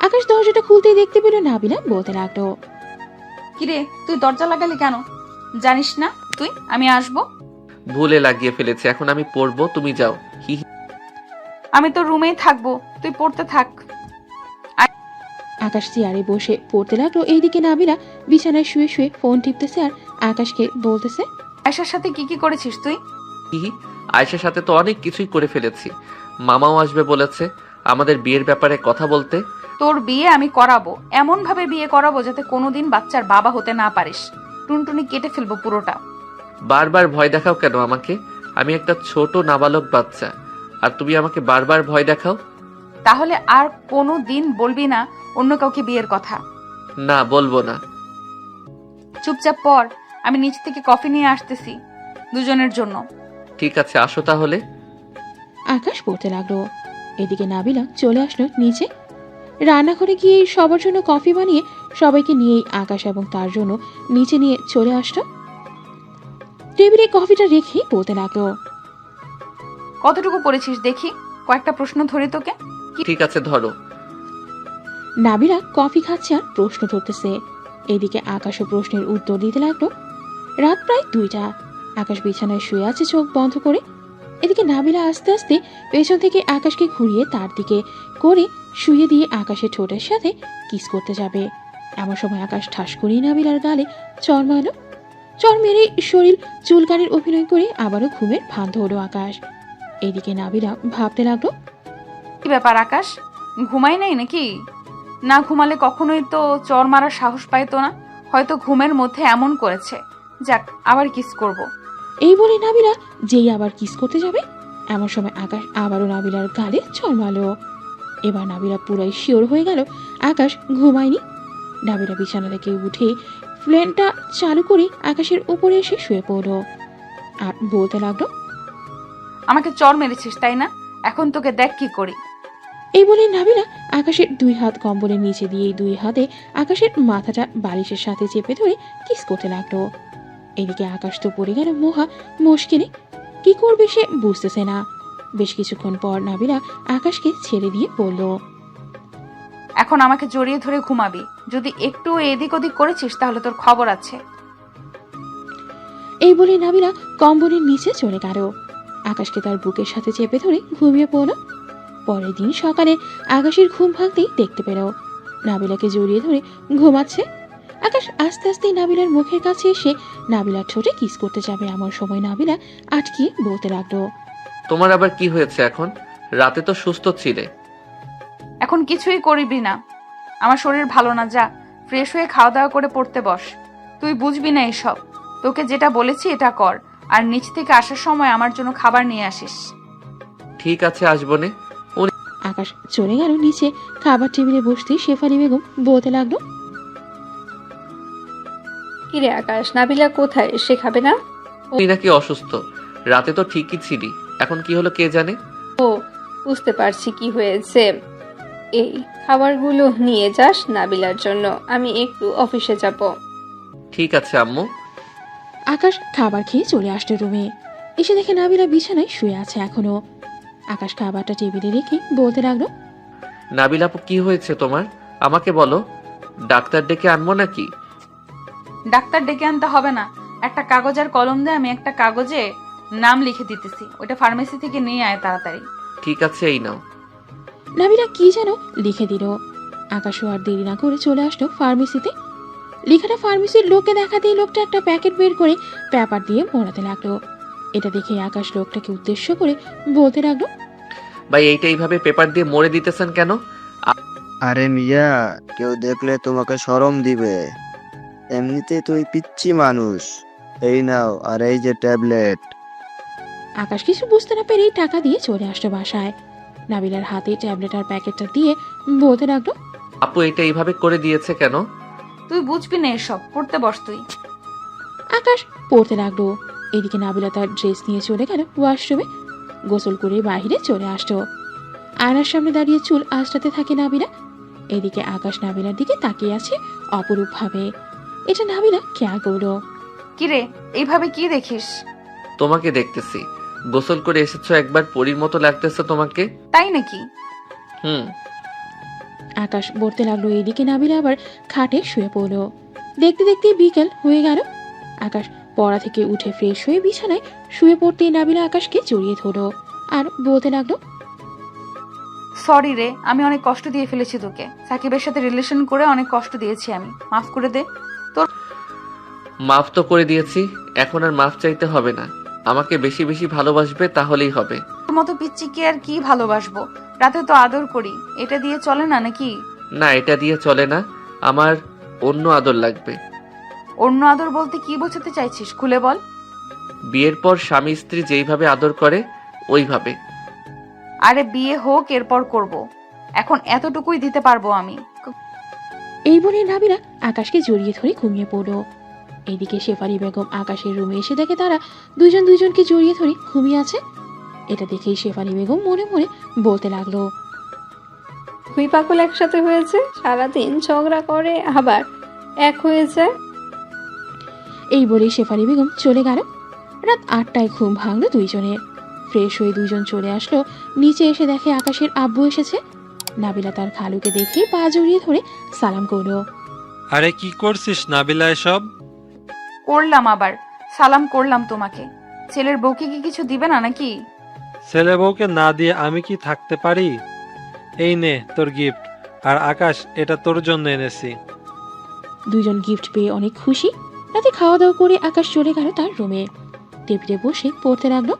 আকাশ দরজাটা খুলতেই দেখতে পেল নাবিলা বলতে লাগলো, কিরে, তুই দরজা লাগালি কেন? জানিস না তুই আমি আসবো? ভুলে লাগিয়ে ফেলেছে, এখন আমি পড়বো, তুমি যাও। হি হি। আমি তো রুমেই থাকবো, তুই পড়তে থাক। আকাশ চেয়ারে বসে পড়তে লাগলো। এইদিকে নাবিলা বিছানায় শুয়ে শুয়ে ফোন টিপতেছে আর আকাশকে বলতেছে, আয়শার সাথে কি কি করেছিস তুই? হি হি। আয়েশার সাথে তো অনেক কিছুই করে ফেলেছি। মামাও আসবে বলেছে আমাদের বিয়ের ব্যাপারে কথা বলতে। তোর বিয়ে আমি করাবো, এমন ভাবে বিয়ে করাবো যাতে কোনোদিন বাচ্চার বাবা হতে না পারিস। টুনটুনি কেটে ফেলবো পুরোটা। বারবার ভয় দেখাও কেন আমাকে? আমি একটা ছোট নাবালক বাচ্চা, আর তুমি আমাকে বারবার ভয় দেখাও। তাহলে আর কোনো দিন বলবি না অন্য কাউকে বিয়ের কথা। না, বলবো না। চুপচাপ পড়, আমি নিচ থেকে কফি নিয়ে আসতেছি দুজনের জন্য। ঠিক আছে, আসো তাহলে। আকাশ পড়তে লাগলো। এদিকে নাবিলা চলে আসলো নিচে। রান্নাঘরে গিয়ে সবার জন্য কফি বানিয়ে সবাইকে নিয়েই আকাশ এবং তার জন্য নিচে নিয়ে চলে আসলো। টেবিলে কফিটা রেখেই বলতে লাগলো, কতটুকু পড়েছিস দেখি, কয়েকটা প্রশ্ন ধরে তোকে। ঠিক আছে ধরো। নাবিলা কফি খাচ্ছে আর প্রশ্ন ধরতেছে। এদিকে আকাশও প্রশ্নের উত্তর দিতে লাগলো। রাত প্রায় 2টা। আকাশ বিছানায় শুয়ে আছে চোখ বন্ধ করে। এদিকে নাবিলা আস্তে আস্তে পেছন থেকে আকাশকে ঘুরিয়ে তার দিকে করে শুয়ে দিয়ে আকাশের ঠোঁটের সাথে কিস করতে যাবে। এমন সময় আকাশ ঠাস করেই নাবিলার গালে চর মারল। চর মেরে শরীর চুলকানির অভিনয় করে আবারও ঘুমের ভান ধরল আকাশ। এদিকে নাবিলা ভাবতে লাগলো, কি ব্যাপার আকাশ, ঘুমাই নাই নাকি? না ঘুমালে কখনোই তো চর মারার সাহস পাইতো না, হয়তো ঘুমের মধ্যে এমন করেছে। যাক, আবার কিস করব। এই বলে নাবিলা যেই আবার কিস করতে যাবে, এমন সময় আকাশ আবারও নাবিলার গালে চর মারল। এবার নাবিলা পুরাই শিওর হয়ে গেল আকাশ ঘুমায়নি। নাবিলা বিছানা থেকে উঠে ফ্যানটা চালু করে আকাশের উপরে এসে শুয়ে পড়ল আর বলতে লাগলো, আমাকে চর মেরেছিস তাই না? এখন তোকে দেখ কি করি। এই বলে নাবিলা আকাশের 2 হাত কম্বলের নিচে দিয়ে 2 হাতে আকাশের মাথাটা বালিশের সাথে চেপে ধরে কিস করতে লাগলো। এদিকে আকাশ তো পড়ে গেল মহা মুশকিলে। কি করবে সে বুঝতেছে না। বেশ কিছুক্ষণ পর নাবিলা আকাশকে ছেড়ে দিয়ে বলল, এখন আমাকে জড়িয়ে ধরে ঘুমাবি। যদি একটু এদিক ওদিক করেছিস তাহলে তোর খবর আছে। এই বলে নাবিলা কম্বলের নিচে চলে গেল। আকাশকে তার বুকের সাথে চেপে ধরে ঘুমিয়ে পড়ল। পরের দিন সকালে আকাশের ঘুম ভাঙতেই দেখতে পেল নাবিলাকে জড়িয়ে ধরে ঘুমাচ্ছে। আকাশ আস্তে আস্তে নাবিলার মুখের কাছে এসে নাবিলার ঠোঁটে কিস করতে যাবে, এমন সময় নাবিলা আটকিয়ে বলতে লাগলো, তোমার আবার কি হয়েছে এখন? রাতে তো সুস্থ ছিলে। এখন কিছুই করবি না, আমার শরীর ভালো না। যা ফ্রেশ হয়ে খাওয়া দাওয়া করে পড়তে বস। তুই বুঝবি না এসব। তোকে যেটা বলেছি এটা কর, আর নিচ থেকে আসার সময় আমার জন্য খাবার নিয়ে আসিস। ঠিক আছে, আসবনে। আকাশ চলে গেল নিচে। খাবার টেবিলে বসতেই শেফালি বেগম বলতে লাগলো, কিরে আকাশ, নাবিলা কোথায়? সে খাবে না? তুই নাকি অসুস্থ? রাতে তো ঠিকই ছিলি, এখন কি হলো কে জানে। ও, বুঝতে পারছি কি হয়েছে। এই খাবারগুলো নিয়ে যাস নাবিলার জন্য, আমি একটু অফিসে যাব। ঠিক আছে আম্মু। আকাশ খাবার খেয়ে চলে আসলো রুমে। এসে দেখে নাবিলা বিছানায় শুয়ে আছে এখনো। আকাশ খাবারটা টেবিলে রেখে বলতে লাগলো, নাবিল আপু কি হয়েছে তোমার? আমাকে বলো, ডাক্তার ডেকে আনবো নাকি? ডাক্তার ডেকে আনতে হবে না। একটা কাগজ আর কলম দিয়ে আমি একটা কাগজে নাম লিখে দিতেছি, ওইটা ফার্মেসি থেকে নিয়ে আয় তাড়াতাড়ি। ঠিক আছে, এই নাও। নাবিলা কি যেন লিখে দিল। আকাশও আর দেরি না করে চলে আসলো ফার্মেসিতে। লেখাটা ফার্মেসির লোককে দেখাতেই লোকটা একটা প্যাকেট বের করে পেপার দিয়ে মোড়াতে লাগলো। এটা দেখে আকাশ লোকটাকে উদ্দেশ্য করে বলতে লাগলো, ভাই এইটা এইভাবে পেপার দিয়ে মোড়ে দিতেছেন কেন? আরে মিয়া, কেউ দেখলে তোমাকে শরম দিবে। এমনিতে তুই পিচ্ছি মানুষ। এই নাও, আর এই যে ট্যাবলেট। আকাশ কিছু বুঝতে না পেরেই টাকা দিয়ে চলে আসলো বাসায়। নাবিলার হাতে ট্যাবলেট আর প্যাকেটটা দিয়ে বলতে লাগলো, আপু এটা এইভাবে করে দিয়েছে কেন? তুই বুঝবি না এসব, পড়তে বস তুই। আকাশ পড়তে লাগলো। এদিকে নাবিলা তার ড্রেস নিয়ে চলে গেল ওয়াশরুমে। গোসল করে বাইরে চলে আসলো। আয়নার সামনে দাঁড়িয়ে চুল আঁচড়াতে থাকে নাবিলা। এদিকে আকাশ নাবিলার দিকে তাকিয়ে আছে অপরূপ ভাবে। এটা নাবিলা খেয়াল করলো। কিরে, এইভাবে কি দেখিস? তোমাকে দেখতেছি। গোসল করে এসেছো, একবার পরীর মতো লাগতেছে তোমাকে। তাই নাকি? হুম। আকাশ পড়তে লাগলো। এদিকে নাবিলা আবার খাটে শুয়ে পড়লো। দেখতে দেখতে বিকেল হয়ে গেল। আকাশ পড়া থেকে উঠে ফ্রেশ হয়ে বিছানায় শুয়ে পড়তেই নাবিলা আকাশকে জড়িয়ে ধরলো আর বলতে লাগলো, সরি রে, আমি অনেক কষ্ট দিয়ে ফেলেছি তোকে। সাকিবের সাথে রিলেশন করে অনেক কষ্ট দিয়েছি আমি, মাফ করে দে। মাফ তো করে দিয়েছি, এখন আর মাফ চাইতে হবে না। আমাকে বেশি বেশি ভালোবাসবে, তাহলেই হবে। তোর মতো পিচ্চিকে আর কি ভালোবাসবো? রাতে তো আদর করি, এটা দিয়ে চলে না নাকি? না, এটা দিয়ে চলে না, আমার অন্য আদর লাগবে। অন্য আদর বলতে কি বোঝাতে চাইছিস, খুলে বল। বিয়ের পর স্বামী স্ত্রী যেইভাবে আদর করে ওইভাবে। আরে বিয়ে হোক, এরপর করব। এখন এতটুকুই দিতে পারবো আমি। এই বলে নাবিলা আকাশকে জড়িয়ে ধরে ঘুমিয়ে পড়লো। এদিকে শেফালি বেগম আকাশের রুমে এসে দেখে তারা দুজনকে জড়িয়ে ধরে ঘুমিয়ে আছে। এটা দেখেই শেফালি বেগম মনে মনে বলতে লাগলো, দুই পাগল একসাথে হয়েছে, সারাদিন ঝগড়া করে আবার এক হয়ে যায়। এই বলেই শেফালি বেগম চলে গেল। রাত 8টায় ঘুম ভাঙলো দুইজনের। ফ্রেশ হয়ে দুইজন চলে আসলো। নিচে এসে দেখে আকাশের আব্বু এসেছে। নাবিলা তার খালুকে দেখে পা জড়িয়ে ধরে সালাম করলো। আরে কি করছিস নাবিলা এসব? করলাম আবার, সালাম করলাম তোমাকে। ছেলের বউকে কি কিছু দিবে না নাকি? ছেলে বউকে না দিয়ে আমি কি থাকতে পারি? এই নে তোর গিফট। আর আকাশ, এটা তোর জন্য এনেছি। দুইজন গিফট পেয়ে অনেক খুশি। রাতে খাওয়া দাওয়া করে আকাশ চলে গেল তার রুমে। টেবিলে বসে পড়তে লাগলো।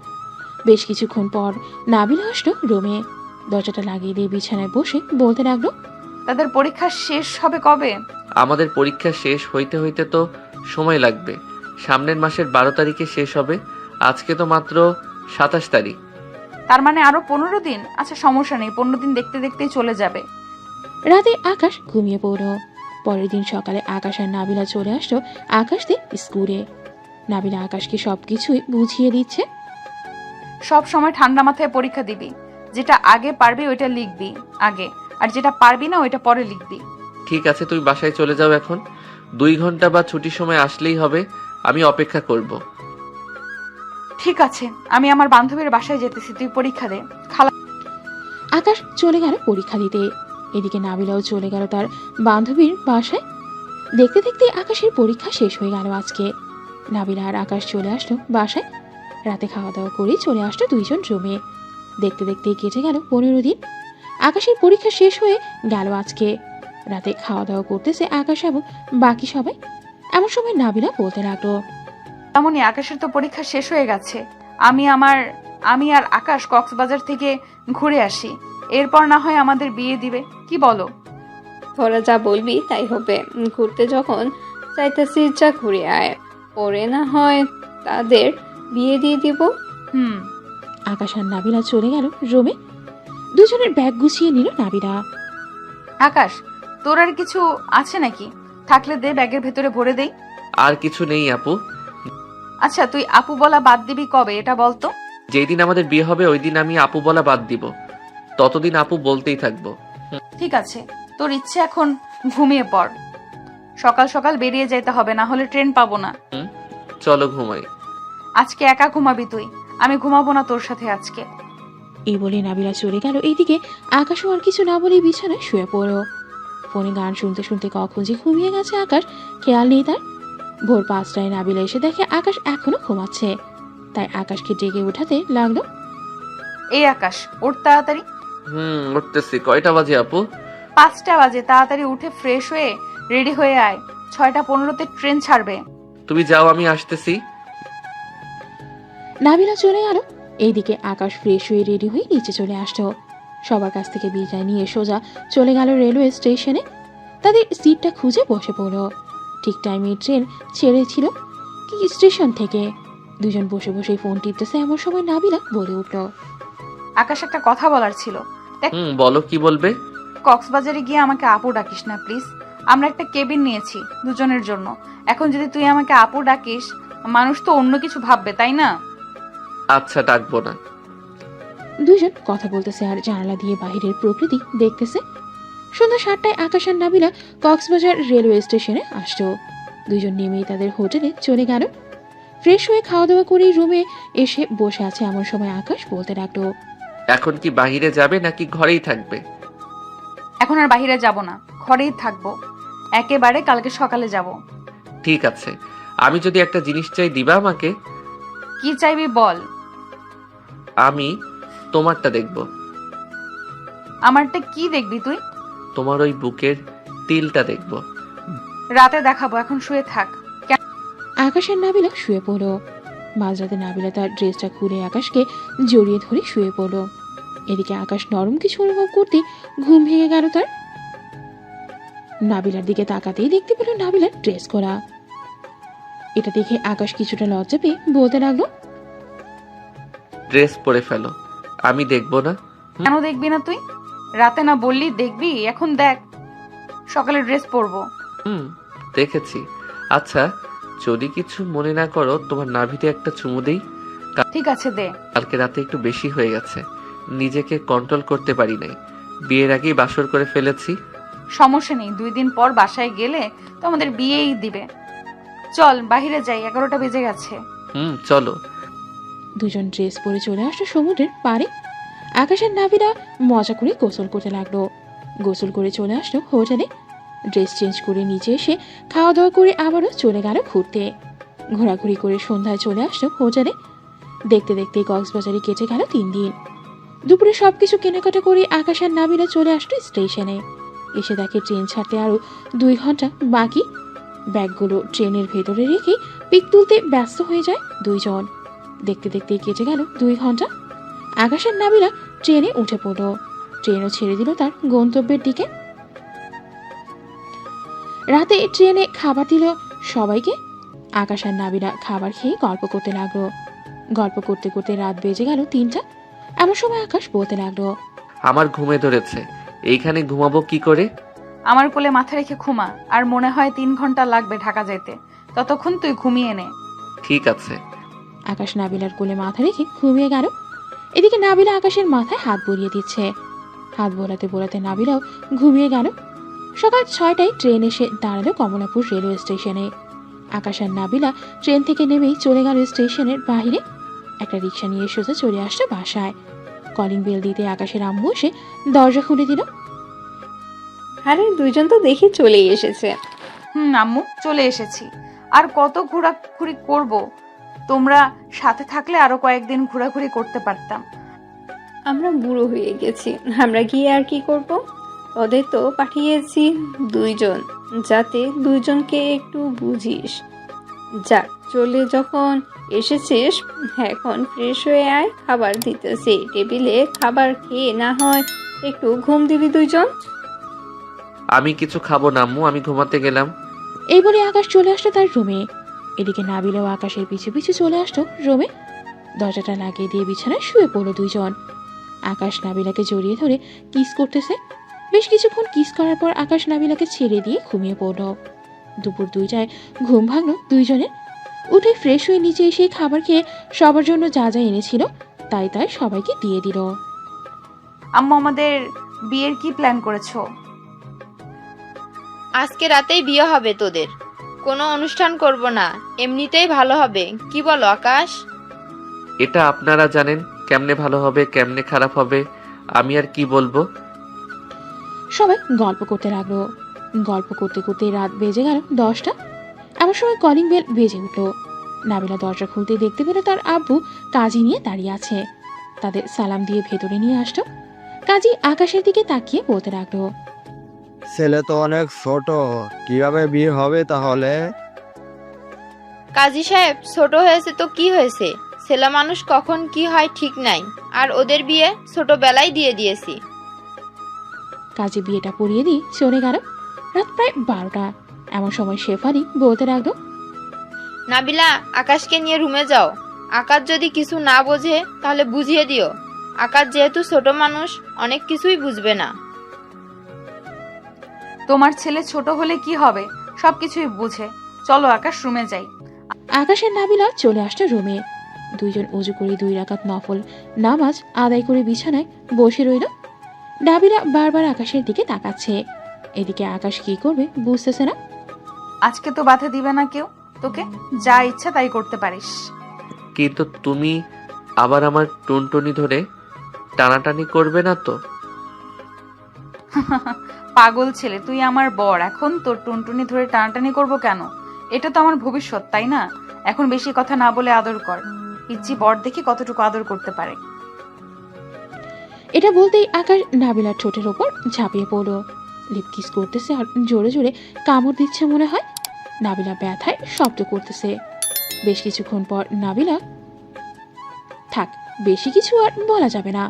বেশ কিছুক্ষণ পর নাবিলা আসলো রুমে। দরজাটা লাগিয়ে দিয়ে বিছানায় বসে বলতে লাগলো, তাদের পরীক্ষা শেষ হবে কবে? আমাদের পরীক্ষা শেষ হইতে হইতে তো সময় লাগবে। সামনের মাসের 12 তারিখে শেষ হবে। আজকে তো মাত্র 27 তারিখ। তার মানে আরো 15 দিন। আচ্ছা সমস্যা নেই, 15 দিন দেখতে দেখতেই চলে যাবে। রাতে আকাশ ঘুমিয়ে পড়ল। পরের দিন সকালে আকাশ আর নাবিলা চলে আসলো আকাশদের স্কুলে। নাবিলা আকাশকে সবকিছুই বুঝিয়ে দিচ্ছে। সব সময় ঠান্ডা মাথায় পরীক্ষা দিবি। যেটা আগে পারবি ওইটা লিখবি আগে, আর যেটা পারবি না ওইটা পরে লিখবি। ঠিক আছে, তুই বাসায় চলে যাও এখন। 2 ঘন্টা বা ছুটির সময় আসলেই হবে। আমি অপেক্ষা করব। ঠিক আছে, আমি আমার বান্ধবীর বাসায় যেতেছি, তুই পরীক্ষা দে। খালা আকাশ চলে গেল পরীক্ষা দিতে। এদিকে নাবিলাও চলে গেল তার বান্ধবীর বাসায়। দেখতে দেখতে আকাশের পরীক্ষা শেষ হয়ে গেল আজকে। নাবিলা আর আকাশ চলে আসলো বাসায়। রাতে খাওয়া দাওয়া করে চলে আসলো দুইজন রুমে। দেখতে দেখতে কেটে গেল 15 দিন। আকাশের পরীক্ষা শেষ হয়ে গেল আজকে। রাতে খাওয়া দাওয়া করতেছে আকাশ এবং বাকি সবাই। এমন সময় নাবিলা বলতে লাগলো, তেমনই আকাশের তো পরীক্ষা শেষ হয়ে গেছে। আমি আর আকাশ কক্সবাজার থেকে ঘুরে আসি, এরপর না হয় আমাদের বিয়ে দিবে, কি বলো? তোরা যা বলবি তাই হবে। ঘুরতে যখন চাইতেছিস যা ঘুরে আয়, পরে না হয় তাদের বিয়ে দিয়ে দিব। আকাশ আর নাবিলা চলে গেল রুমে। দুজনের ব্যাগ গুছিয়ে নিল নাবিলা। আকাশ, তোর আর কিছু আছে নাকি? থাকলে দে, ব্যাগের ভেতরে ভরে দেই। আর কিছু নেই আপু। আচ্ছা তুই আপু বলা বাদ দিবি কবে এটা বলতো? যেই দিন আমাদের বিয়ে হবে ওই দিন আমি আপু বলা বাদ দিব। ততদিন আপু বলতেই থাকবো। ঠিক আছে, তোর ইচ্ছে, এখন ঘুমিয়ে পড়। সকাল সকাল বেরিয়ে যেতে হবে, না হলে ট্রেন পাবো না। চলো ঘুমাই। আজকে একা ঘুমাবি তুই, আমি ঘুমাবো না তোর সাথে আজকে। এই বলে নাবিলা চলে গেল। এইদিকে আকাশও আর কিছু না বলে বিছানায় শুয়ে পড়ল। ফোনে গান শুনতে শুনতে কখন যে ঘুমিয়ে গেছে আকাশ খেয়াল নেই তার। ভোর 5টায় নাবিলা এসে দেখে আকাশ এখনো ঘুমাচ্ছে। তাই আকাশকে ডেকে উঠাতে লাগলো। এই আকাশ, ওঠ তাড়াতাড়ি। উঠতেছি। কয়টা বাজে আপু? 5টা বাজে। তাড়াতাড়ি উঠে ফ্রেশ হয়ে রেডি হয়ে আয়, 6টা 15তে ট্রেন ছাড়বে। তুমি যাও, আমি আসতেছি। নাবিলা চলে গেল। এইদিকে আকাশ ফ্রেশ হয়ে রেডি হয়ে নিচে চলে আসলো। সবার কাছ থেকে বিদায় নিয়ে সোজা চলে গেল রেলওয়ে স্টেশনে। তাদের সিটটা খুঁজে বসে পড়ল। ঠিক টাইমে ট্রেন ছেড়েছিল কি স্টেশন থেকে। দুজন বসে বসে ফোন টিপতেছে। এমন সময় নাবিলা বলে উঠল, আকাশ, একটা কথা বলার ছিল। দেখ, বলো, কি বলবে? কক্সবাজারে গিয়ে আমাকে আপু ডাকিস না প্লিজ। আমরা একটা কেবিন নিয়েছি দুজনের জন্য। এখন যদি তুই আমাকে আপু ডাকিস, মানুষ তো অন্য কিছু ভাববে, তাই না? আচ্ছা, ডাকবো না। দুইজন কথা বলতেছে আর জানালা দিয়ে বাহিরের প্রকৃতি দেখতেছে। সন্ধ্যা 7টায় আকাশ আর নাবিলা কক্সবাজার রেলওয়ে স্টেশনে আসলো। দুইজন নেমেই তাদের হোটেলে চলে গেল। ফ্রেশ হয়ে খাওয়া দাওয়া করে রুমে এসে বসে আছে। এমন সময় আকাশ বলতে লাগলো, এখন কি বাহিরে যাবে নাকি ঘরেই থাকবে? এখন আর বাইরে যাব না, ঘরেই থাকবো। একেবারে কালকে সকালে যাব। ঠিক আছে। আমি যদি একটা জিনিস চাই দিবা আমাকে? কি চাইবি বল। আমি তোমারটা দেখব। আমারটা কি দেখবি তুই? তোমার ওই বুকের তিলটা দেখব। রাতে দেখাবো, এখন শুয়ে থাক। আকাশ আর নাবিলা শুয়ে পড়ল। মাঝরাতে নাবিলা তার ড্রেসটা খুলে আকাশকে জড়িয়ে ধরে শুয়ে পড়ল। এদিকে আকাশ নরম কিছু অনুভব করতে ঘুম ভেঙে গেল তার। নাবিলার দিকে তাকাতেই দেখতে পেল নাবিলার ড্রেস খোলা। এটা দেখে আকাশ কিছুটা লজ্জা পেয়ে বলতে লাগলো, ড্রেস পরে ফেলো, আমি দেখবো না। কেন দেখবি না তুই? রাতে না বললি দেখবি, এখন দেখ। সকালে ড্রেস পরবো। দেখেছি। আচ্ছা, যদি কিছু মনে না করো, তোমার নাভিতে একটা চুমু দেই। ঠিক আছে, দে। কালকে রাতে একটু বেশি হয়ে গেছে, নিজেকে কন্ট্রোল করতে পারি নাই। বিয়ের আগেই বাসর করে ফেলেছি। সমস্যা নেই, 2 দিন পর বাসায় গেলে তো আমাদের বিয়েই দিবে। চল বাহিরে যাই, 11টা বেজে গেছে। চলো। দুজন ড্রেস পরে চলে আসলো সমুদ্রের পাড়ে। আকাশ আর নাবিলা মজা করে গোসল করতে লাগলো। গোসল করে চলে আসলো হোটেলে। ড্রেস চেঞ্জ করে নিচে এসে খাওয়া দাওয়া করে আবারও চলে গেল ঘুরতে। ঘোরাঘুরি করে সন্ধ্যায় চলে আসলো হোটেলে। দেখতে দেখতে কক্সবাজারে কেটে গেল 3 দিন। দুপুরে সবকিছু কেনাকাটা করে আকাশ আর নাবিলা চলে আসলো স্টেশনে। এসে দেখে ট্রেন ছাড়তে আরো 2 ঘন্টা বাকি। ব্যাগগুলো ট্রেনের ভেতরে রেখে পিক তুলতে ব্যস্ত হয়ে যায় দুইজন। দেখতে দেখতে কেটে গেল 2 ঘন্টা। আকাশ আর নাবিলা ট্রেনে উঠে পড়ল। ট্রেনও ছেড়ে দিল তার গন্তব্যের দিকে। রাতে ট্রেনে খাবার দিল সবাইকে। আকাশ আর নাবিলা খাবার খেয়ে গল্প করতে লাগলো। গল্প করতে করতে রাত বেজে গেল 3টা। এমন সময় আকাশ বলতে লাগলো, আমার ঘুমে ধরেছে, এইখানে ঘুমাবো কি করে? আমার কোলে মাথা রেখে ঘুমা, আর মনে হয় 3 ঘন্টা লাগবে ঢাকা যেতে, ততক্ষণ তুই ঘুমিয়ে নে। ঠিক আছে। আকাশ নাবিলার কোলে মাথা রেখে ঘুমিয়ে গেল। এদিকে নাবিলা আকাশের মাথায় হাত বুলিয়ে দিচ্ছে। হাত বোলাতে বোলাতে নাবিলাও ঘুমিয়ে গেল। সকাল 6টায় ট্রেন এসে দাঁড়ালো কমলাপুর রেলওয়ে স্টেশনে। আকাশ আর নাবিলা ট্রেন থেকে নেমেই চলে গেল স্টেশনের বাইরে। একটা রিক্সা নিয়ে সোজা চলে আসলো বাসায়। কলিং বেল দিতে আকাশের আম্মু এসে দরজা খুলে দিল। আরে দুইজন তো দেখি চলেই এসেছে। আম্মু চলে এসেছি। আর কত ঘোরাঘুরি করব? তোমরা সাথে থাকলে আরো কয়েকদিন ঘোরাঘুরি করতে পারতাম। আমরা বুড়ো হয়ে গেছি, আমরা গিয়ে আর কি করব? ওদের তো পাঠিয়েছি 2 জন, যাতে 2 জনকে একটু বুঝিস। যাক, চলে যখন এসেছিস এখন ফ্রেশ হয়ে আয়, খাবার দিতেছি টেবিলে। খাবার খেয়ে না হয় একটু ঘুম দিবি 2 জন। আমি কিছু খাবো না আম্মু, আমি ঘুমাতে গেলাম। এই বলে আকাশ চলে আসলো তার রুমে। এদিকে নাবিলাও আকাশের পিছু পিছু চলে আসলো রুমে। দরজাটা লাগিয়ে দিয়ে বিছানায় শুয়ে পড়লো 2 জন। আকাশ নাবিলাকে জড়িয়ে ধরে কিস করতেছে। বেশ কিছুক্ষণ কিস করার পর আকাশ নাবিলাকে ছেড়ে দিয়ে ঘুমিয়ে পড়ল। দুপুর 2টায় ঘুম ভাঙলো 2 জনের। উঠে ফ্রেশ হয়ে নিচে এসে খাবার খেয়ে সবার জন্য যা যা এনেছিল তাই তাই সবাইকে দিয়ে দিল। আম্মু, আমাদের বিয়ের কি প্ল্যান করেছো? আজকে রাতেই বিয়ে হবে তোদের, কোনো অনুষ্ঠান করব না, এমনিতেই ভালো হবে। কি বলো আকাশ? এটা আপনারা জানেন কেমনে ভালো হবে কেমনে খারাপ হবে, আমি আর কি বলবো। সবাই গল্প করতে লাগলো। গল্প করতে করতে রাত বেজে গেল 10টা। এমন সময় কলিং বেল বেজে উঠল। নাবিলা দরজা খুলতে দেখতে পেল তার আব্বু কাজী নিয়ে দাঁড়িয়ে আছে। তাদের সালাম দিয়ে ভেতরে নিয়ে আসলো। কাজী আকাশের দিকে তাকিয়ে বলতে লাগলো, ছেলে তো অনেক ছোট, কিভাবে বিয়ে হবে তাহলে? কাজী সাহেব, ছোট হয়েছে তো কি হয়েছে, ছেলে মানুষ কখন কি হয় ঠিক নাই, আর ওদের বিয়ে ছোটবেলায় দিয়ে দিয়েছি। কাজী বিয়েটা পড়িয়ে দিয়ে চলে গেল। রাত প্রায় 12টা। এমন সময় শেফালি বলতে লাগলো, নাবিলা, আকাশকে নিয়ে রুমে যাও। আকাশ যদি কিছু না বোঝে তাহলে বুঝিয়ে দিও। আকাশ যেহেতু ছোট মানুষ, অনেক কিছুই বুঝবে না। তোমার ছেলে ছোট হলে কি হবে, সবকিছুই বুঝে। চলো আকাশ, রুমে যাই। আকাশের নাবিলা চলে আসলো রুমে। 2 জন উজু করে 2 রাকাত নফল নামাজ আদায় করে বিছানায় বসে রইল। নাবিলা বারবার আকাশের দিকে তাকাচ্ছে। এদিকে আকাশ কি করবে বুঝতেছে না। আজকে তো বাধা দিবে না কেউ, তোকে যা ইচ্ছা তাই করতে পারিস। কিন্তু তুমি আবার আমার টুনটুনি ধরে টানাটানি করবে না তো? পাগল ছেলে, তুই আমার বর, এখন তোর টুনটুনি ধরে টানাটানি করব কেন? এটা তো আমার ভবিষ্যৎ, তাই না? এখন বেশি কথা না বলে আদর কর। পিচ্চি বর দেখি কতটুকু আদর করতে পারে। এটা বলতেই আকাশ নাবিলার ঠোঁটের ওপর ঝাঁপিয়ে পড়ল। লিপ কিস করতেছে আর জোরে জোরে কামড় দিচ্ছে মনে হয়। নাবিলা ব্যথায় শব্দ করতেছে। বেশ কিছুক্ষণ পর নাবিলা, থাক, বেশি কিছু আর বলা যাবে না।